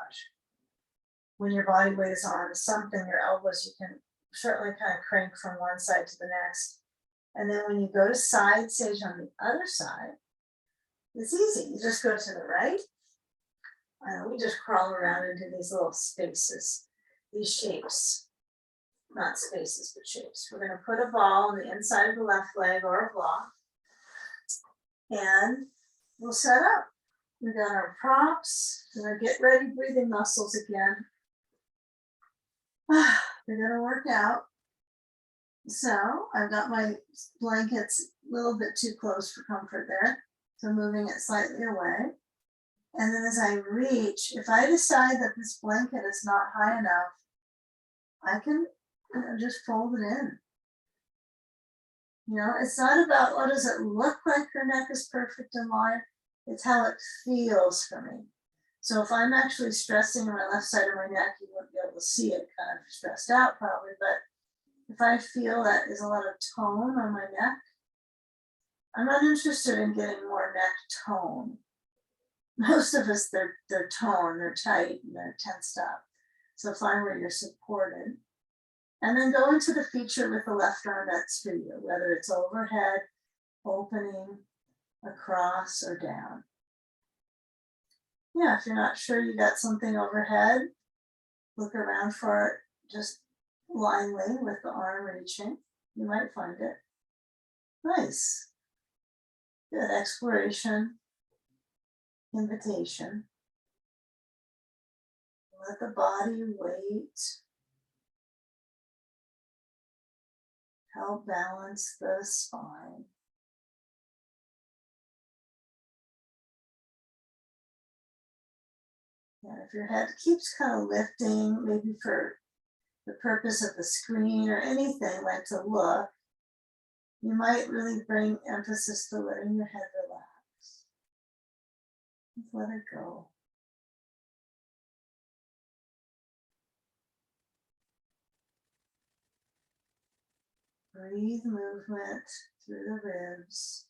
S1: When your body weight is on something, your elbows, you can certainly kind of crank from one side to the next. And then when you go to side sage on the other side, it's easy. You just go to the right. We just crawl around into these little spaces, these shapes. Not spaces, but shapes. We're going to put a ball on the inside of the left leg or a block. And we'll set up. We got our props. We're going to get ready breathing muscles again. We're going to work out. So I've got my blankets a little bit too close for comfort there. So moving it slightly away. And then as I reach, if I decide that this blanket is not high enough, I can just fold it in. You know, it's not about what does it look like your neck is perfect in line, it's how it feels for me. So if I'm actually stressing on my left side of my neck, you wouldn't be able to see it, kind of stressed out probably, but if I feel that there's a lot of tone on my neck, I'm not interested in getting more neck tone. Most of us, they're toned, they're tight, and they're tensed up. So find where you're supported. And then go into the feature with the left arm that's for you, whether it's overhead, opening, across, or down. Yeah, if you're not sure you got something overhead, look around for it just blindly with the arm reaching. You might find it. Nice. Good exploration, invitation. Let the body wait. Help balance the spine. And if your head keeps kind of lifting, maybe for the purpose of the screen or anything like to look, you might really bring emphasis to letting your head relax. Just let it go. Breathe movement through the ribs.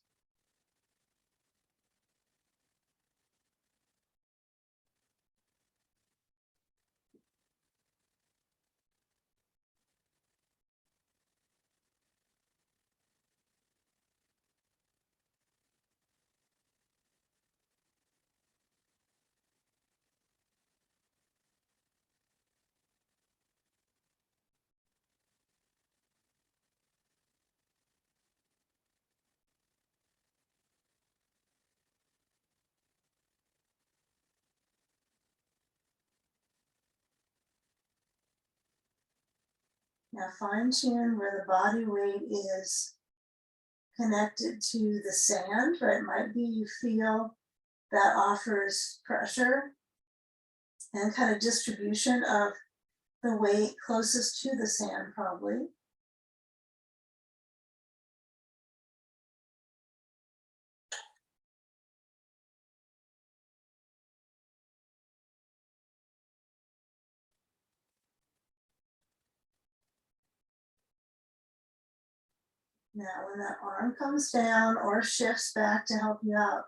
S1: Now fine tune where the body weight is connected to the sand, right? It might be you feel that offers pressure and kind of distribution of the weight closest to the sand probably. Now, when that arm comes down or shifts back to help you out,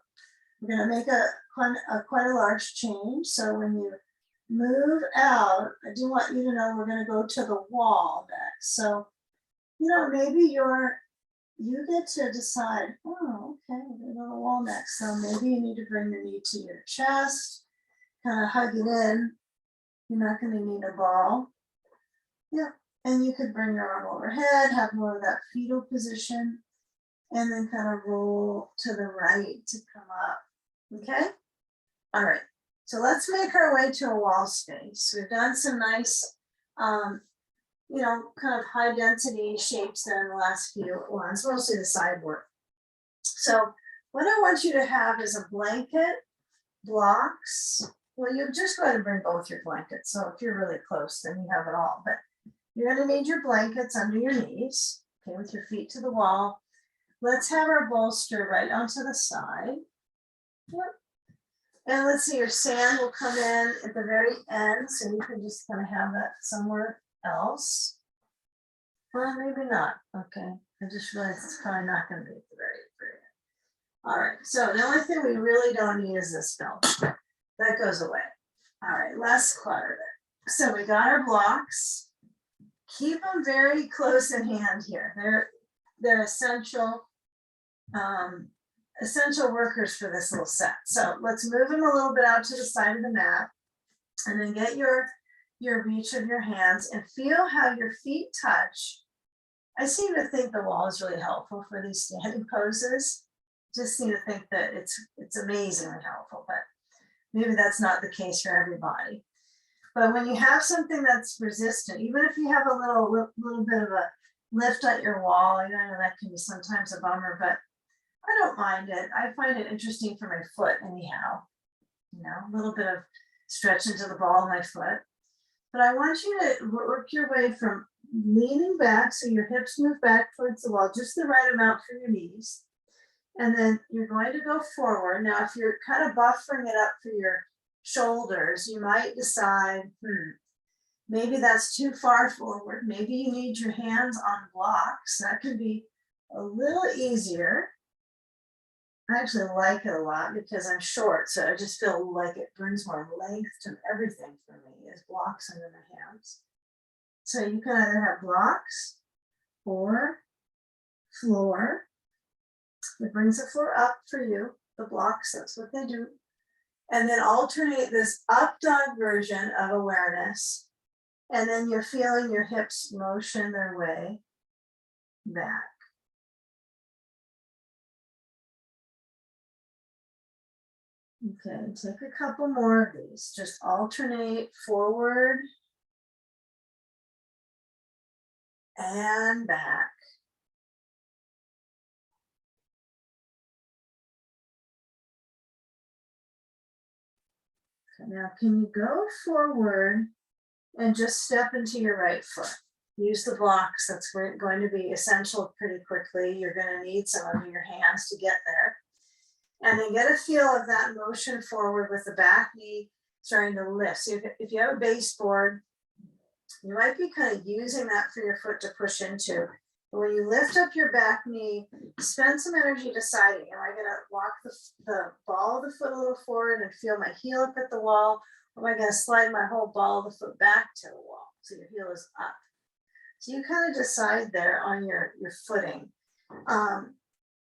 S1: we're going to make quite a large change. So when you move out, I do want you to know we're going to go to the wall next. So, you know, maybe you get to decide, oh, okay, we're going to the wall next. So maybe you need to bring the knee to your chest, kind of hug it in. You're not going to need a ball. Yeah. And you could bring your arm overhead, have more of that fetal position, and then kind of roll to the right to come up. Okay? All right. So let's make our way to a wall space. We've done some nice, you know, kind of high density shapes there in the last few ones, mostly the side work. So what I want you to have is a blanket, blocks. Well, you just go ahead and bring both your blankets. So if you're really close, then you have it all. But you're going to need your blankets under your knees, okay, with your feet to the wall. Let's have our bolster right onto the side. Yep. And let's see, your sand will come in at the very end, so you can just kind of have that somewhere else. Well, maybe not. Okay. I just realized it's probably not going to be very. All right. So the only thing we really don't need is this film. That goes away. All right. Less clutter there. So we got our blocks. Keep them very close in hand here. They're essential workers for this little set. So let's move them a little bit out to the side of the mat, and then get your reach of your hands and feel how your feet touch. I seem to think the wall is really helpful for these standing poses. Just seem to think that it's amazingly helpful, but maybe that's not the case for everybody. But when you have something that's resistant, even if you have a little bit of a lift at your wall, I know that can be sometimes a bummer, but I don't mind it. I find it interesting for my foot anyhow. You know, a little bit of stretch into the ball of my foot. But I want you to work your way from leaning back, so your hips move back towards the wall, just the right amount for your knees. And then you're going to go forward. Now, if you're kind of buffering it up for your shoulders, you might decide, maybe that's too far forward. Maybe you need your hands on blocks. That could be a little easier. I actually like it a lot because I'm short, so I just feel like it brings more length to everything for me, is blocks under my hands. So you can either have blocks or floor. It brings the floor up for you, the blocks, that's what they do. And then alternate this up dog version of awareness. And then you're feeling your hips motion their way back. Okay, take a couple more of these. Just alternate forward and back. Okay, now, can you go forward and just step into your right foot? Use the blocks. That's going to be essential pretty quickly. You're going to need some of your hands to get there. And then get a feel of that motion forward with the back knee starting to lift. So if you have a baseboard, you might be kind of using that for your foot to push into. But when you lift up your back knee, spend some energy deciding, am I going to walk the ball of the foot a little forward and feel my heel up at the wall? Or am I going to slide my whole ball of the foot back to the wall so your heel is up? So you kind of decide there on your footing.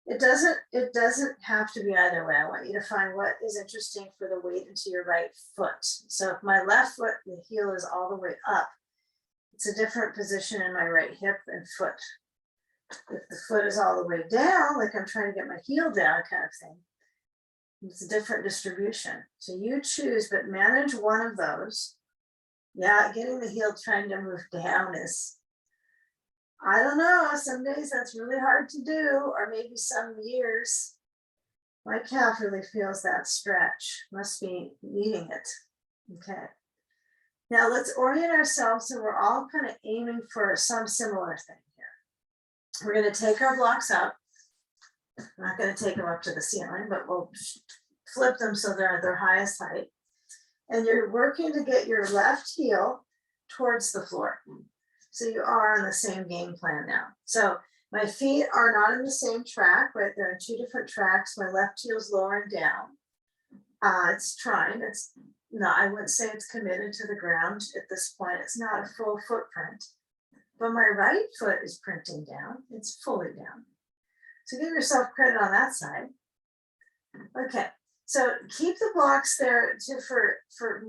S1: It doesn't have to be either way. I want you to find what is interesting for the weight into your right foot. So if my left foot, the heel is all the way up, it's a different position in my right hip and foot. If the foot is all the way down, like I'm trying to get my heel down kind of thing, it's a different distribution. So you choose, but manage one of those. Yeah, getting the heel trying to move down is, I don't know, some days that's really hard to do, or maybe some years. My calf really feels that stretch, must be needing it. Okay. Now let's orient ourselves so we're all kind of aiming for some similar thing here. We're going to take our blocks up. I'm not going to take them up to the ceiling, but we'll flip them so they're at their highest height. And you're working to get your left heel towards the floor. So you are on the same game plan now. So my feet are not in the same track, right? They're in two different tracks. My left heel is lower and down. It's trying. It's not, I wouldn't say it's committed to the ground at this point. It's not a full footprint. But my right foot is printing down. It's fully down. So give yourself credit on that side. Okay, so keep the blocks there for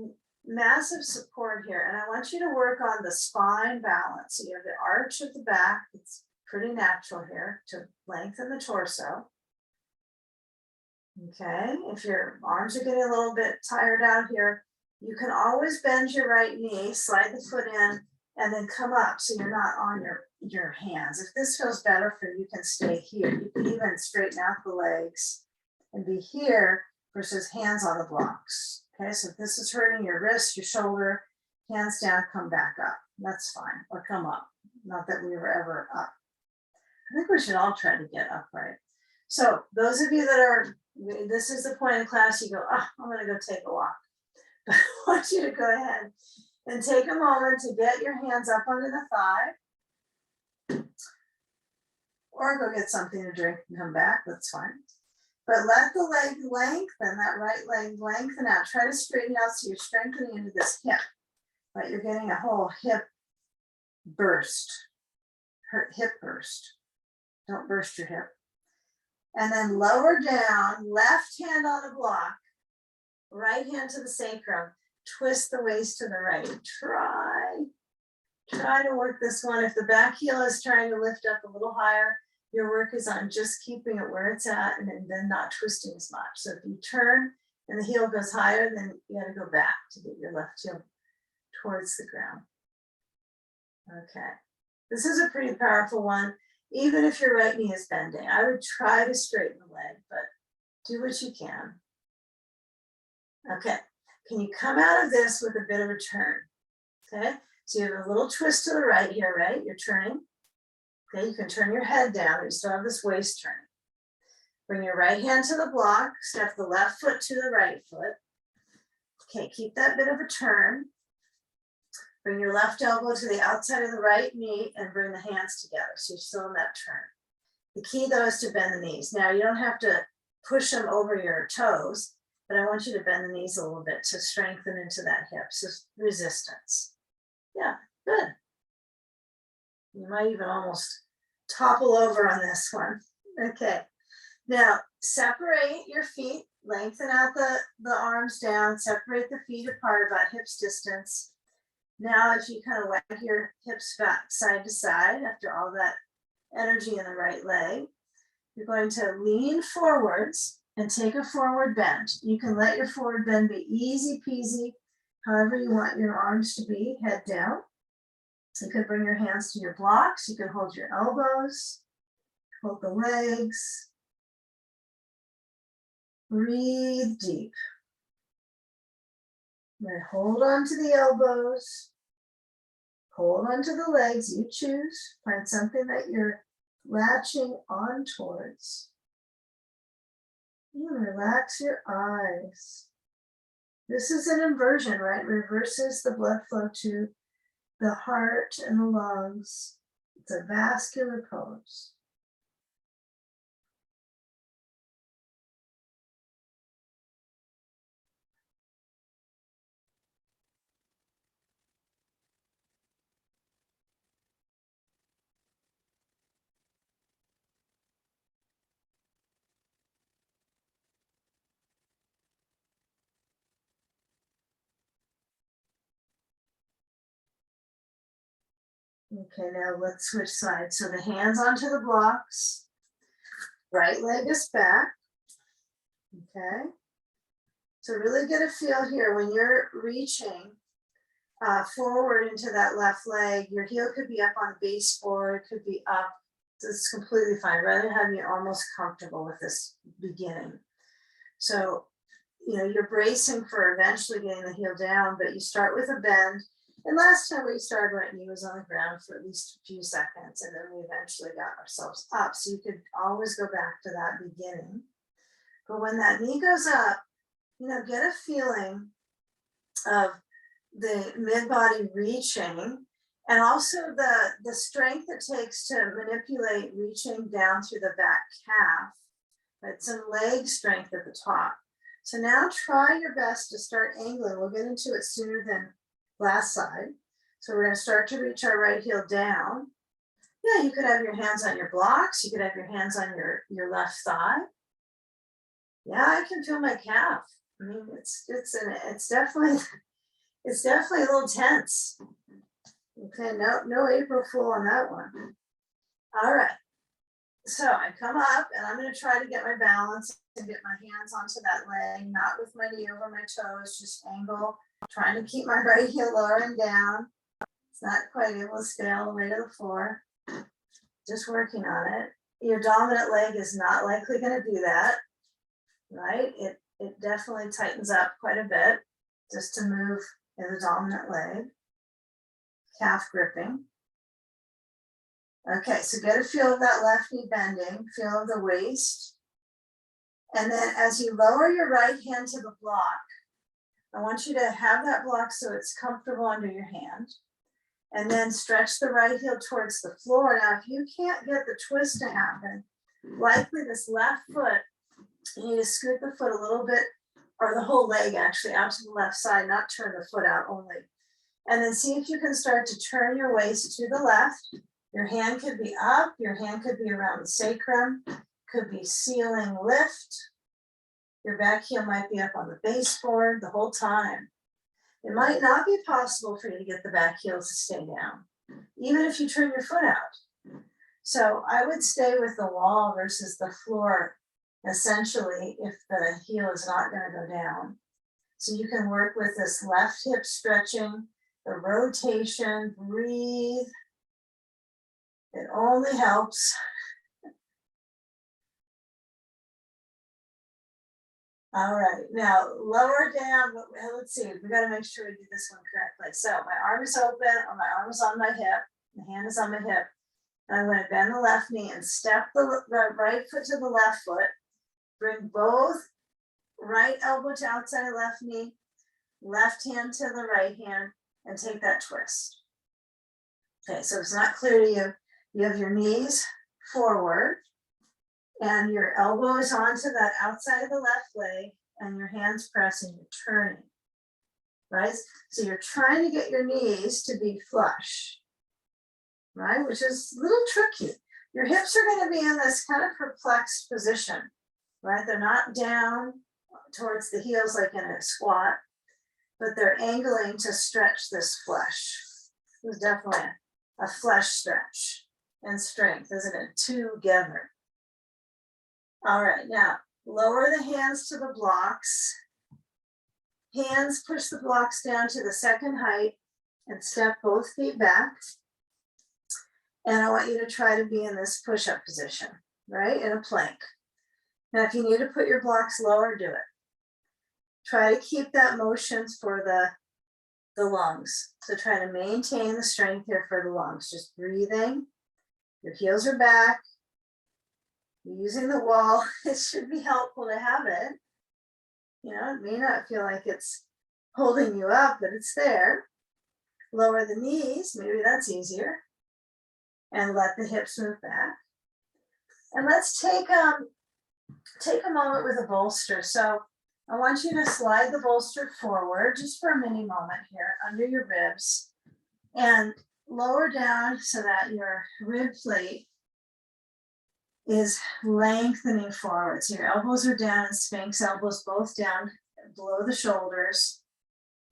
S1: massive support here. And I want you to work on the spine balance. So you have the arch of the back. It's pretty natural here to lengthen the torso. Okay, if your arms are getting a little bit tired out here, you can always bend your right knee, slide the foot in, and then come up so you're not on your hands. If this feels better for you, you can stay here. You can even straighten out the legs and be here versus hands on the blocks. Okay, so if this is hurting your wrist, your shoulder, hands down, come back up. That's fine, or come up. Not that we were ever up. I think we should all try to get upright. So those of you that are, this is the point in class you go, oh, I'm gonna go take a walk. But I want you to go ahead Then take a moment to get your hands up under the thigh. Or go get something to drink and come back, that's fine. But let the leg lengthen, that right leg lengthen out. Try to straighten out so you're strengthening into this hip, right? You're getting a whole hip burst, hip burst. Don't burst your hip. And then lower down, left hand on the block, right hand to the sacrum, twist the waist to the right. Try to work this one. If the back heel is trying to lift up a little higher, your work is on just keeping it where it's at and then not twisting as much. So if you turn and the heel goes higher, then you got to go back to get your left heel towards the ground. Okay, this is a pretty powerful one. Even if your right knee is bending, I would try to straighten the leg, but do what you can. Okay, can you come out of this with a bit of a turn? Okay, so you have a little twist to the right here, right? You're turning. Okay, you can turn your head down, you still have this waist turn. Bring your right hand to the block, step the left foot to the right foot. Okay, keep that bit of a turn. Bring your left elbow to the outside of the right knee and bring the hands together. So you're still in that turn. The key though is to bend the knees. Now you don't have to push them over your toes, but I want you to bend the knees a little bit to strengthen into that hip. So resistance. Yeah, good. You might even almost topple over on this one. Okay, now separate your feet, lengthen out the arms down, separate the feet apart about hips distance. Now as you kind of wag your hips back side to side after all that energy in the right leg, you're going to lean forwards and take a forward bend. You can let your forward bend be easy peasy, however you want your arms to be, head down. You could bring your hands to your blocks. You can hold your elbows, hold the legs. Breathe deep. Then hold on to the elbows. Hold on to the legs, you choose. Find something that you're latching on towards. And relax your eyes. This is an inversion, right? Reverses the blood flow to the heart and the lungs. It's a vascular pose. Okay, now let's switch sides. So the hands onto the blocks. Right leg is back. Okay. So really get a feel here when you're reaching forward into that left leg. Your heel could be up on the baseboard, could be up. It's completely fine. Rather have you almost comfortable with this beginning. So, you know, you're bracing for eventually getting the heel down, but you start with a bend. And last time we started, right knee was on the ground for at least a few seconds, and then we eventually got ourselves up. So you could always go back to that beginning. But when that knee goes up, you know, get a feeling of the mid-body reaching, and also the strength it takes to manipulate reaching down through the back calf, but some leg strength at the top. So now try your best to start angling. We'll get into it sooner than last side. So we're going to start to reach our right heel down. Yeah, you could have your hands on your blocks. You could have your hands on your left thigh. Yeah, I can feel my calf. I mean, it's definitely a little tense. Okay, no April Fool on that one. All right. So I come up and I'm going to try to get my balance and get my hands onto that leg, not with my knee over my toes, just angle, trying to keep my right heel lower and down. It's not quite able to stay all the way to the floor. Just working on it. Your dominant leg is not likely going to do that, right? It definitely tightens up quite a bit just to move in the dominant leg. Calf gripping. Okay, so get a feel of that left knee bending, feel of the waist. And then as you lower your right hand to the block, I want you to have that block so it's comfortable under your hand. And then stretch the right heel towards the floor. Now, if you can't get the twist to happen, likely this left foot, you need to scoot the foot a little bit, or the whole leg actually, out to the left side, not turn the foot out only. And then see if you can start to turn your waist to the left. Your hand could be up, your hand could be around the sacrum, could be ceiling lift. Your back heel might be up on the baseboard the whole time. It might not be possible for you to get the back heel to stay down, even if you turn your foot out. So I would stay with the wall versus the floor, essentially, if the heel is not going to go down. So you can work with this left hip stretching, the rotation, breathe. It only helps. All right, now lower down, let's see, we gotta make sure we do this one correctly. So my arm is open, or my arm is on my hip, the hand is on my hip. And I'm gonna bend the left knee and step the right foot to the left foot. Bring both right elbow to outside of left knee, left hand to the right hand, and take that twist. Okay, so if it's not clear to you, you have your knees forward, and your elbow is onto that outside of the left leg, and your hands pressing, you're turning, right? So you're trying to get your knees to be flush, right? Which is a little tricky. Your hips are going to be in this kind of perplexed position, right? They're not down towards the heels like in a squat, but they're angling to stretch this flesh. This is definitely a flesh stretch and strength, isn't it? Together. All right, now lower the hands to the blocks. Hands push the blocks down to the second height and step both feet back. And I want you to try to be in this push-up position, right? In a plank. Now, if you need to put your blocks lower, do it. Try to keep that motion for the lungs. So try to maintain the strength here for the lungs. Just breathing. Your heels are back. You're using the wall. It should be helpful to have it. You know, it may not feel like it's holding you up, but it's there. Lower the knees, maybe that's easier. And let the hips move back. And let's take a moment with a bolster. So I want you to slide the bolster forward just for a mini moment here under your ribs and lower down so that your rib plate is lengthening forward. So your elbows are down, Sphinx elbows both down below the shoulders,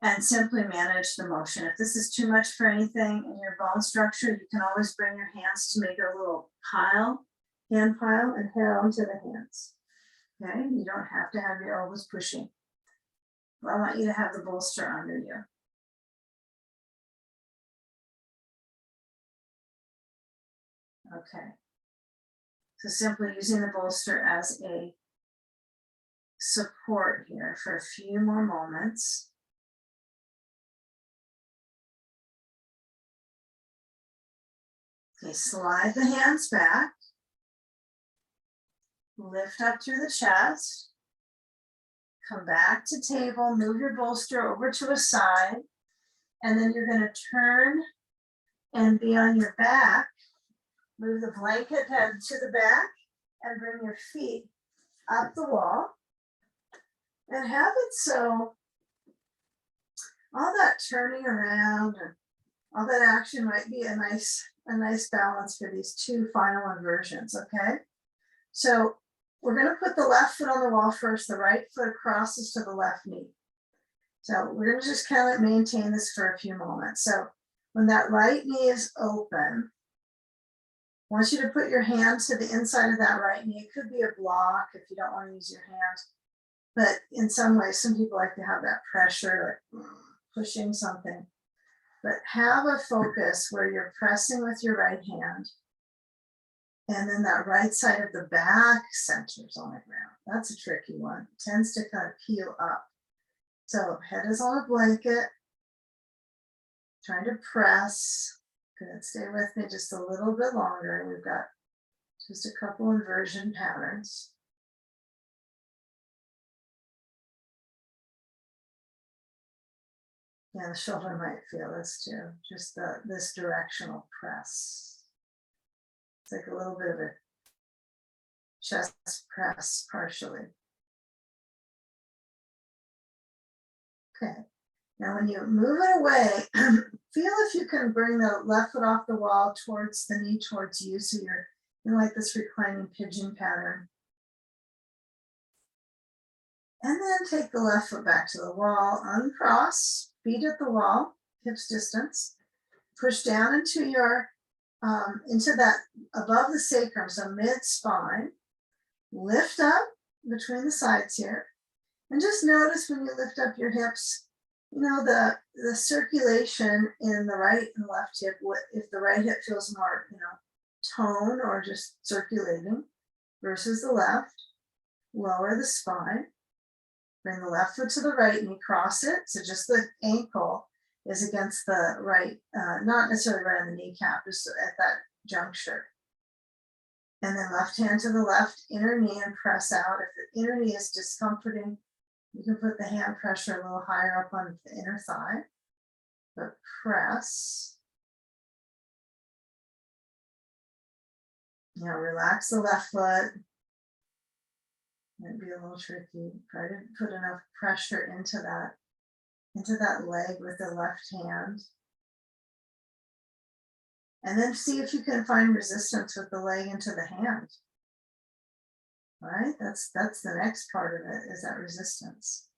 S1: and simply manage the motion. If this is too much for anything in your bone structure, you can always bring your hands to make a little pile, hand pile, and head onto the hands. Okay, you don't have to have your elbows pushing. I want you to have the bolster under you. Okay. So simply using the bolster as a support here for a few more moments. Okay, slide the hands back. Lift up through the chest. Come back to table, move your bolster over to a side, and then you're going to turn and be on your back. Move the blanket head to the back and bring your feet up the wall. And have it so all that turning around and all that action might be a nice balance for these two final inversions, okay? So we're going to put the left foot on the wall first, the right foot crosses to the left knee. So we're going to just kind of maintain this for a few moments. So when that right knee is open, I want you to put your hand to the inside of that right knee. It could be a block if you don't want to use your hand. But in some ways, some people like to have that pressure, like pushing something. But have a focus where you're pressing with your right hand. And then that right side of the back centers on the ground. That's a tricky one. It tends to kind of peel up. So head is on a blanket. Trying to press. Good, stay with me just a little bit longer. We've got just a couple inversion patterns. Yeah, the shoulder might feel this too, just this directional press. It's like a little bit of a chest press partially. Okay, now when you move it away, feel if you can bring the left foot off the wall towards the knee towards you, so you're in like this reclining pigeon pattern. And then take the left foot back to the wall, uncross, feet at the wall, hips distance. Push down into your, into that above the sacrum, so mid-spine. Lift up between the sides here. And just notice when you lift up your hips, you know, the circulation in the right and left hip, if the right hip feels more, you know, tone or just circulating versus the left. Lower the spine. Bring the left foot to the right knee, cross it. So just the ankle is against the right, not necessarily right on the kneecap, just at that juncture. And then left hand to the left, inner knee, and press out. If the inner knee is discomforting, you can put the hand pressure a little higher up on the inner thigh, but press. You know, relax the left foot. Might be a little tricky. Try to put enough pressure into that leg with the left hand. And then see if you can find resistance with the leg into the hand. All right, that's the next part of it, is that resistance.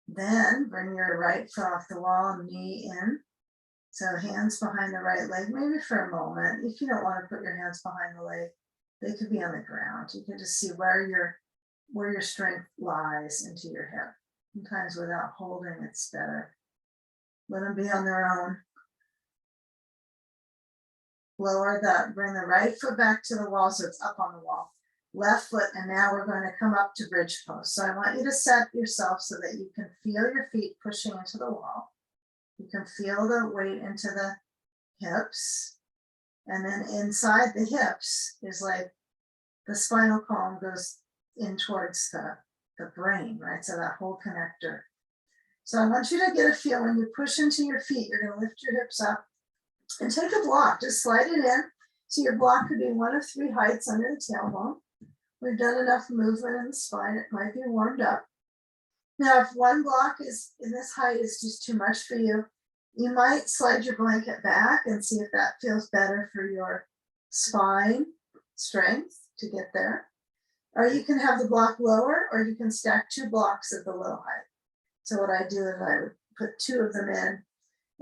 S1: Then bring your right foot off the wall, knee in. So hands behind the right leg, maybe for a moment. If you don't want to put your hands behind the leg, they could be on the ground. You can just see where your strength lies into your hip. Sometimes without holding, it's better. Let them be on their own. Bring the right foot back to the wall so it's up on the wall. Left foot, and now we're going to come up to bridge pose. So I want you to set yourself so that you can feel your feet pushing into the wall. You can feel the weight into the hips. And then inside the hips is like the spinal column goes in towards the brain, right? So that whole connector. So I want you to get a feel when you push into your feet, you're going to lift your hips up and take a block, just slide it in. So your block could be one of 3 heights under the tailbone. We've done enough movement in the spine, it might be warmed up. Now, if one block is in this height is just too much for you, you might slide your blanket back and see if that feels better for your spine strength to get there. Or you can have the block lower, or you can stack 2 blocks at the low height. So what I do is I would put 2 of them in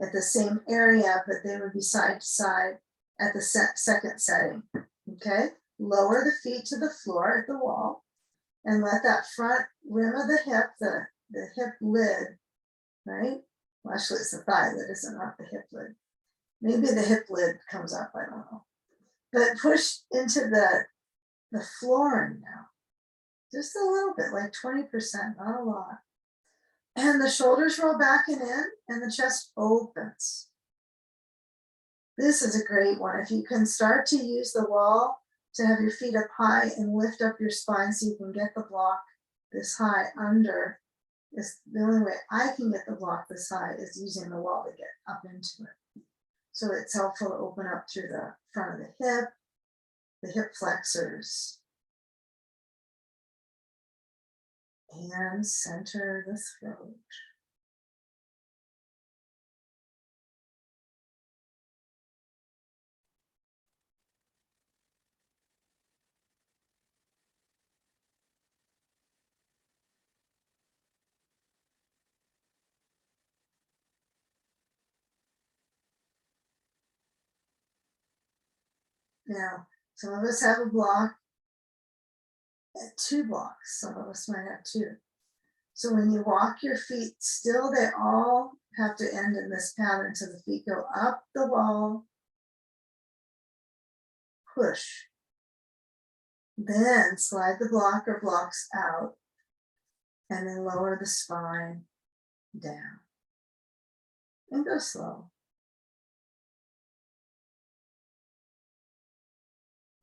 S1: at the same area, but they would be side to side at the second setting. Okay, lower the feet to the floor at the wall and let that front rim of the hip, the hip lid, right? Well, actually it's the thigh lid, isn't it? Not the hip lid. Maybe the hip lid comes up, I don't know. But push into the flooring now. Just a little bit, like 20%, not a lot. And the shoulders roll back and in, and the chest opens. This is a great one. If you can start to use the wall to have your feet up high and lift up your spine so you can get the block this high under, is the only way I can get the block this high is using the wall to get up into it. So it's helpful to open up through the front of the hip flexors. And center the throat. Now, some of us have a block at 2 blocks. Some of us might have 2. So when you walk your feet still, they all have to end in this pattern. So the feet go up the wall, push. Then slide the block or blocks out, and then lower the spine down. And go slow.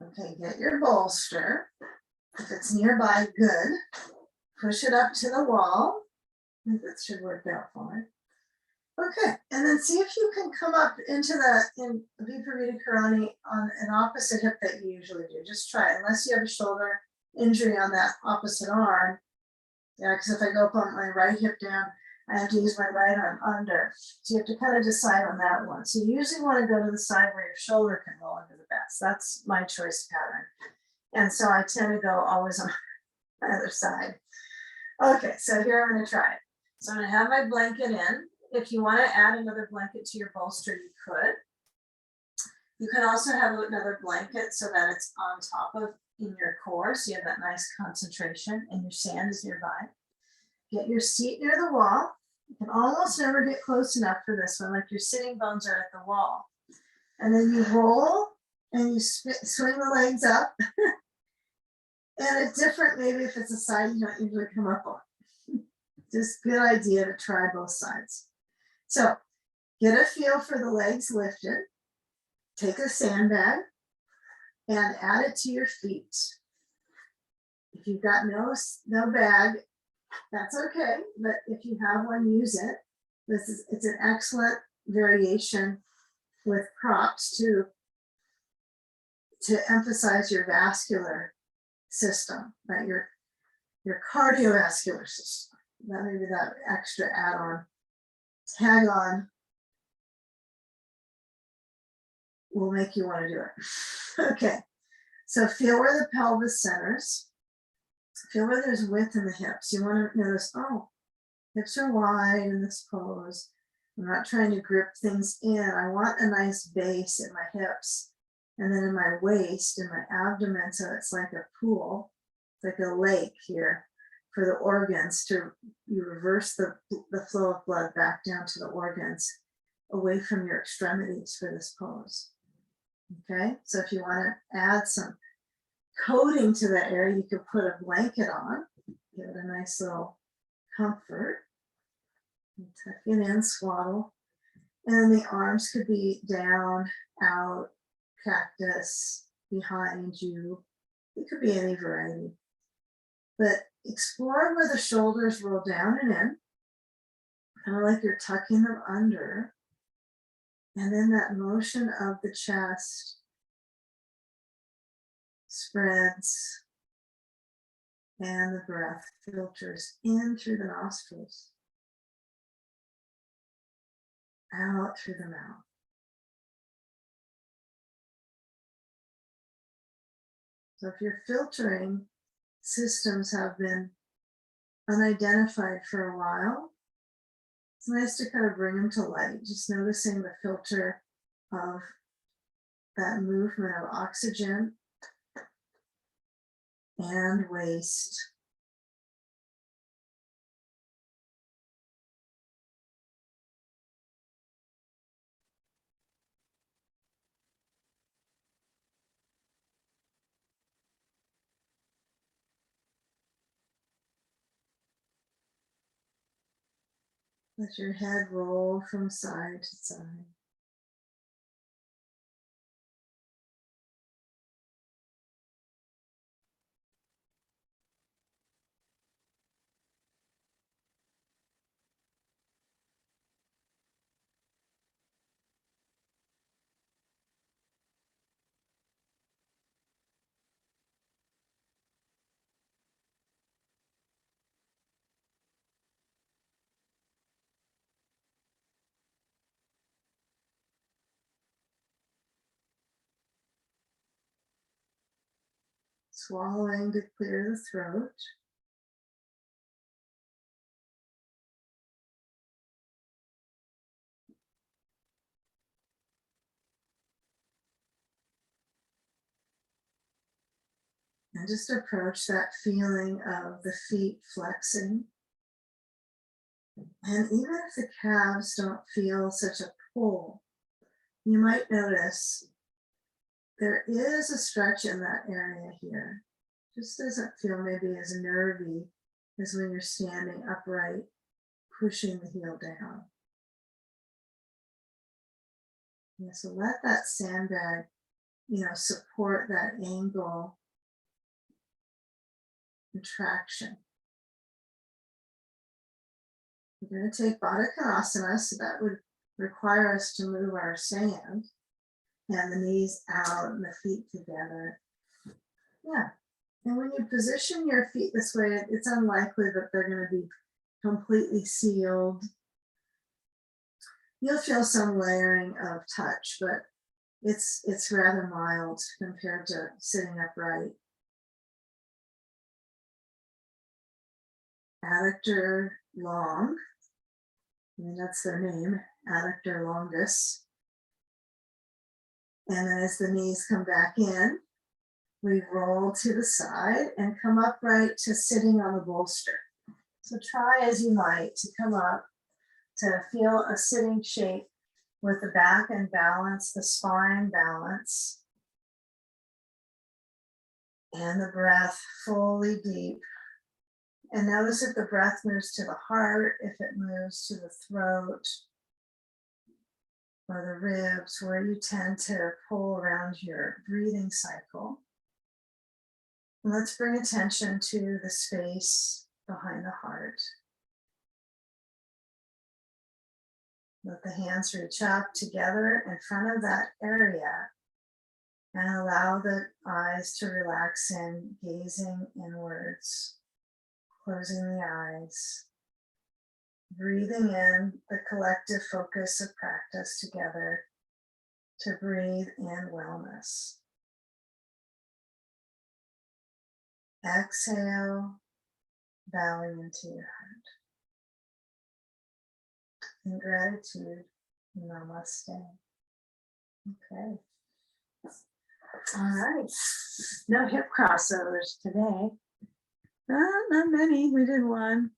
S1: Okay, get your bolster. If it's nearby, good. Push it up to the wall. I think that should work out fine. Okay, and then see if you can come up into the in Viparita Karani on an opposite hip that you usually do. Just try it, unless you have a shoulder injury on that opposite arm. Yeah, because if I go up on my right hip down, I have to use my right arm under. So you have to kind of decide on that one. So you usually want to go to the side where your shoulder can roll under the best. That's my choice pattern. And so I tend to go always on the other side. Okay, so here I'm going to try it. So I'm going to have my blanket in. If you want to add another blanket to your bolster, you could. You can also have another blanket so that it's on top of in your core, so you have that nice concentration and your sand is nearby. Get your seat near the wall. You can almost never get close enough for this one, like your sitting bones are at the wall. And then you roll and you swing the legs up. And it's different maybe if it's a side you don't usually come up on. Just good idea to try both sides. So get a feel for the legs lifted. Take a sandbag and add it to your feet. If you've got no bag, that's okay. But if you have one, use it. It's an excellent variation with props to emphasize your vascular system, right? Your cardiovascular system. That maybe that extra add-on, tag on will make you want to do it. Okay, so feel where the pelvis centers. Feel where there's width in the hips. You want to notice, oh, hips are wide in this pose. I'm not trying to grip things in. I want a nice base in my hips. And then in my waist, in my abdomen, so it's like a pool, it's like a lake here for the organs to, you reverse the flow of blood back down to the organs, away from your extremities for this pose. Okay, so if you want to add some coating to that area, you could put a blanket on, give it a nice little comfort. Tuck it in, swaddle. And the arms could be down, out, cactus, behind you. It could be any variety. But explore where the shoulders roll down and in, kind of like you're tucking them under. And then that motion of the chest spreads and the breath filters in through the nostrils, out through the mouth. So if your filtering systems have been unidentified for a while, it's nice to kind of bring them to light, just noticing the filter of that movement of oxygen and waste. Let your head roll from side to side. Swallowing to clear the throat. And just approach that feeling of the feet flexing. And even if the calves don't feel such a pull, you might notice there is a stretch in that area here. Just doesn't feel maybe as nervy as when you're standing upright, pushing the heel down. Yeah, so let that sandbag, support that angle and traction. We're going to take Baddha Konasana, so that would require us to move our stand and the knees out and the feet together. Yeah. And when you position your feet this way, it's unlikely that they're going to be completely sealed. You'll feel some layering of touch, but it's rather mild compared to sitting upright. Adductor long, I mean, that's their name, adductor longus. And then as the knees come back in, we roll to the side and come upright to sitting on the bolster. So try as you might to come up to feel a sitting shape with the back and balance, the spine balance, and the breath fully deep. And notice if the breath moves to the heart, if it moves to the throat or the ribs, where you tend to pull around your breathing cycle. And let's bring attention to the space behind the heart. Let the hands reach up together in front of that area and allow the eyes to relax in, gazing inwards, closing the eyes, breathing in the collective focus of practice together to breathe in wellness. Exhale, bowing into your heart. In gratitude, namaste. Okay. All right. No hip crossovers today. Not many. We did one.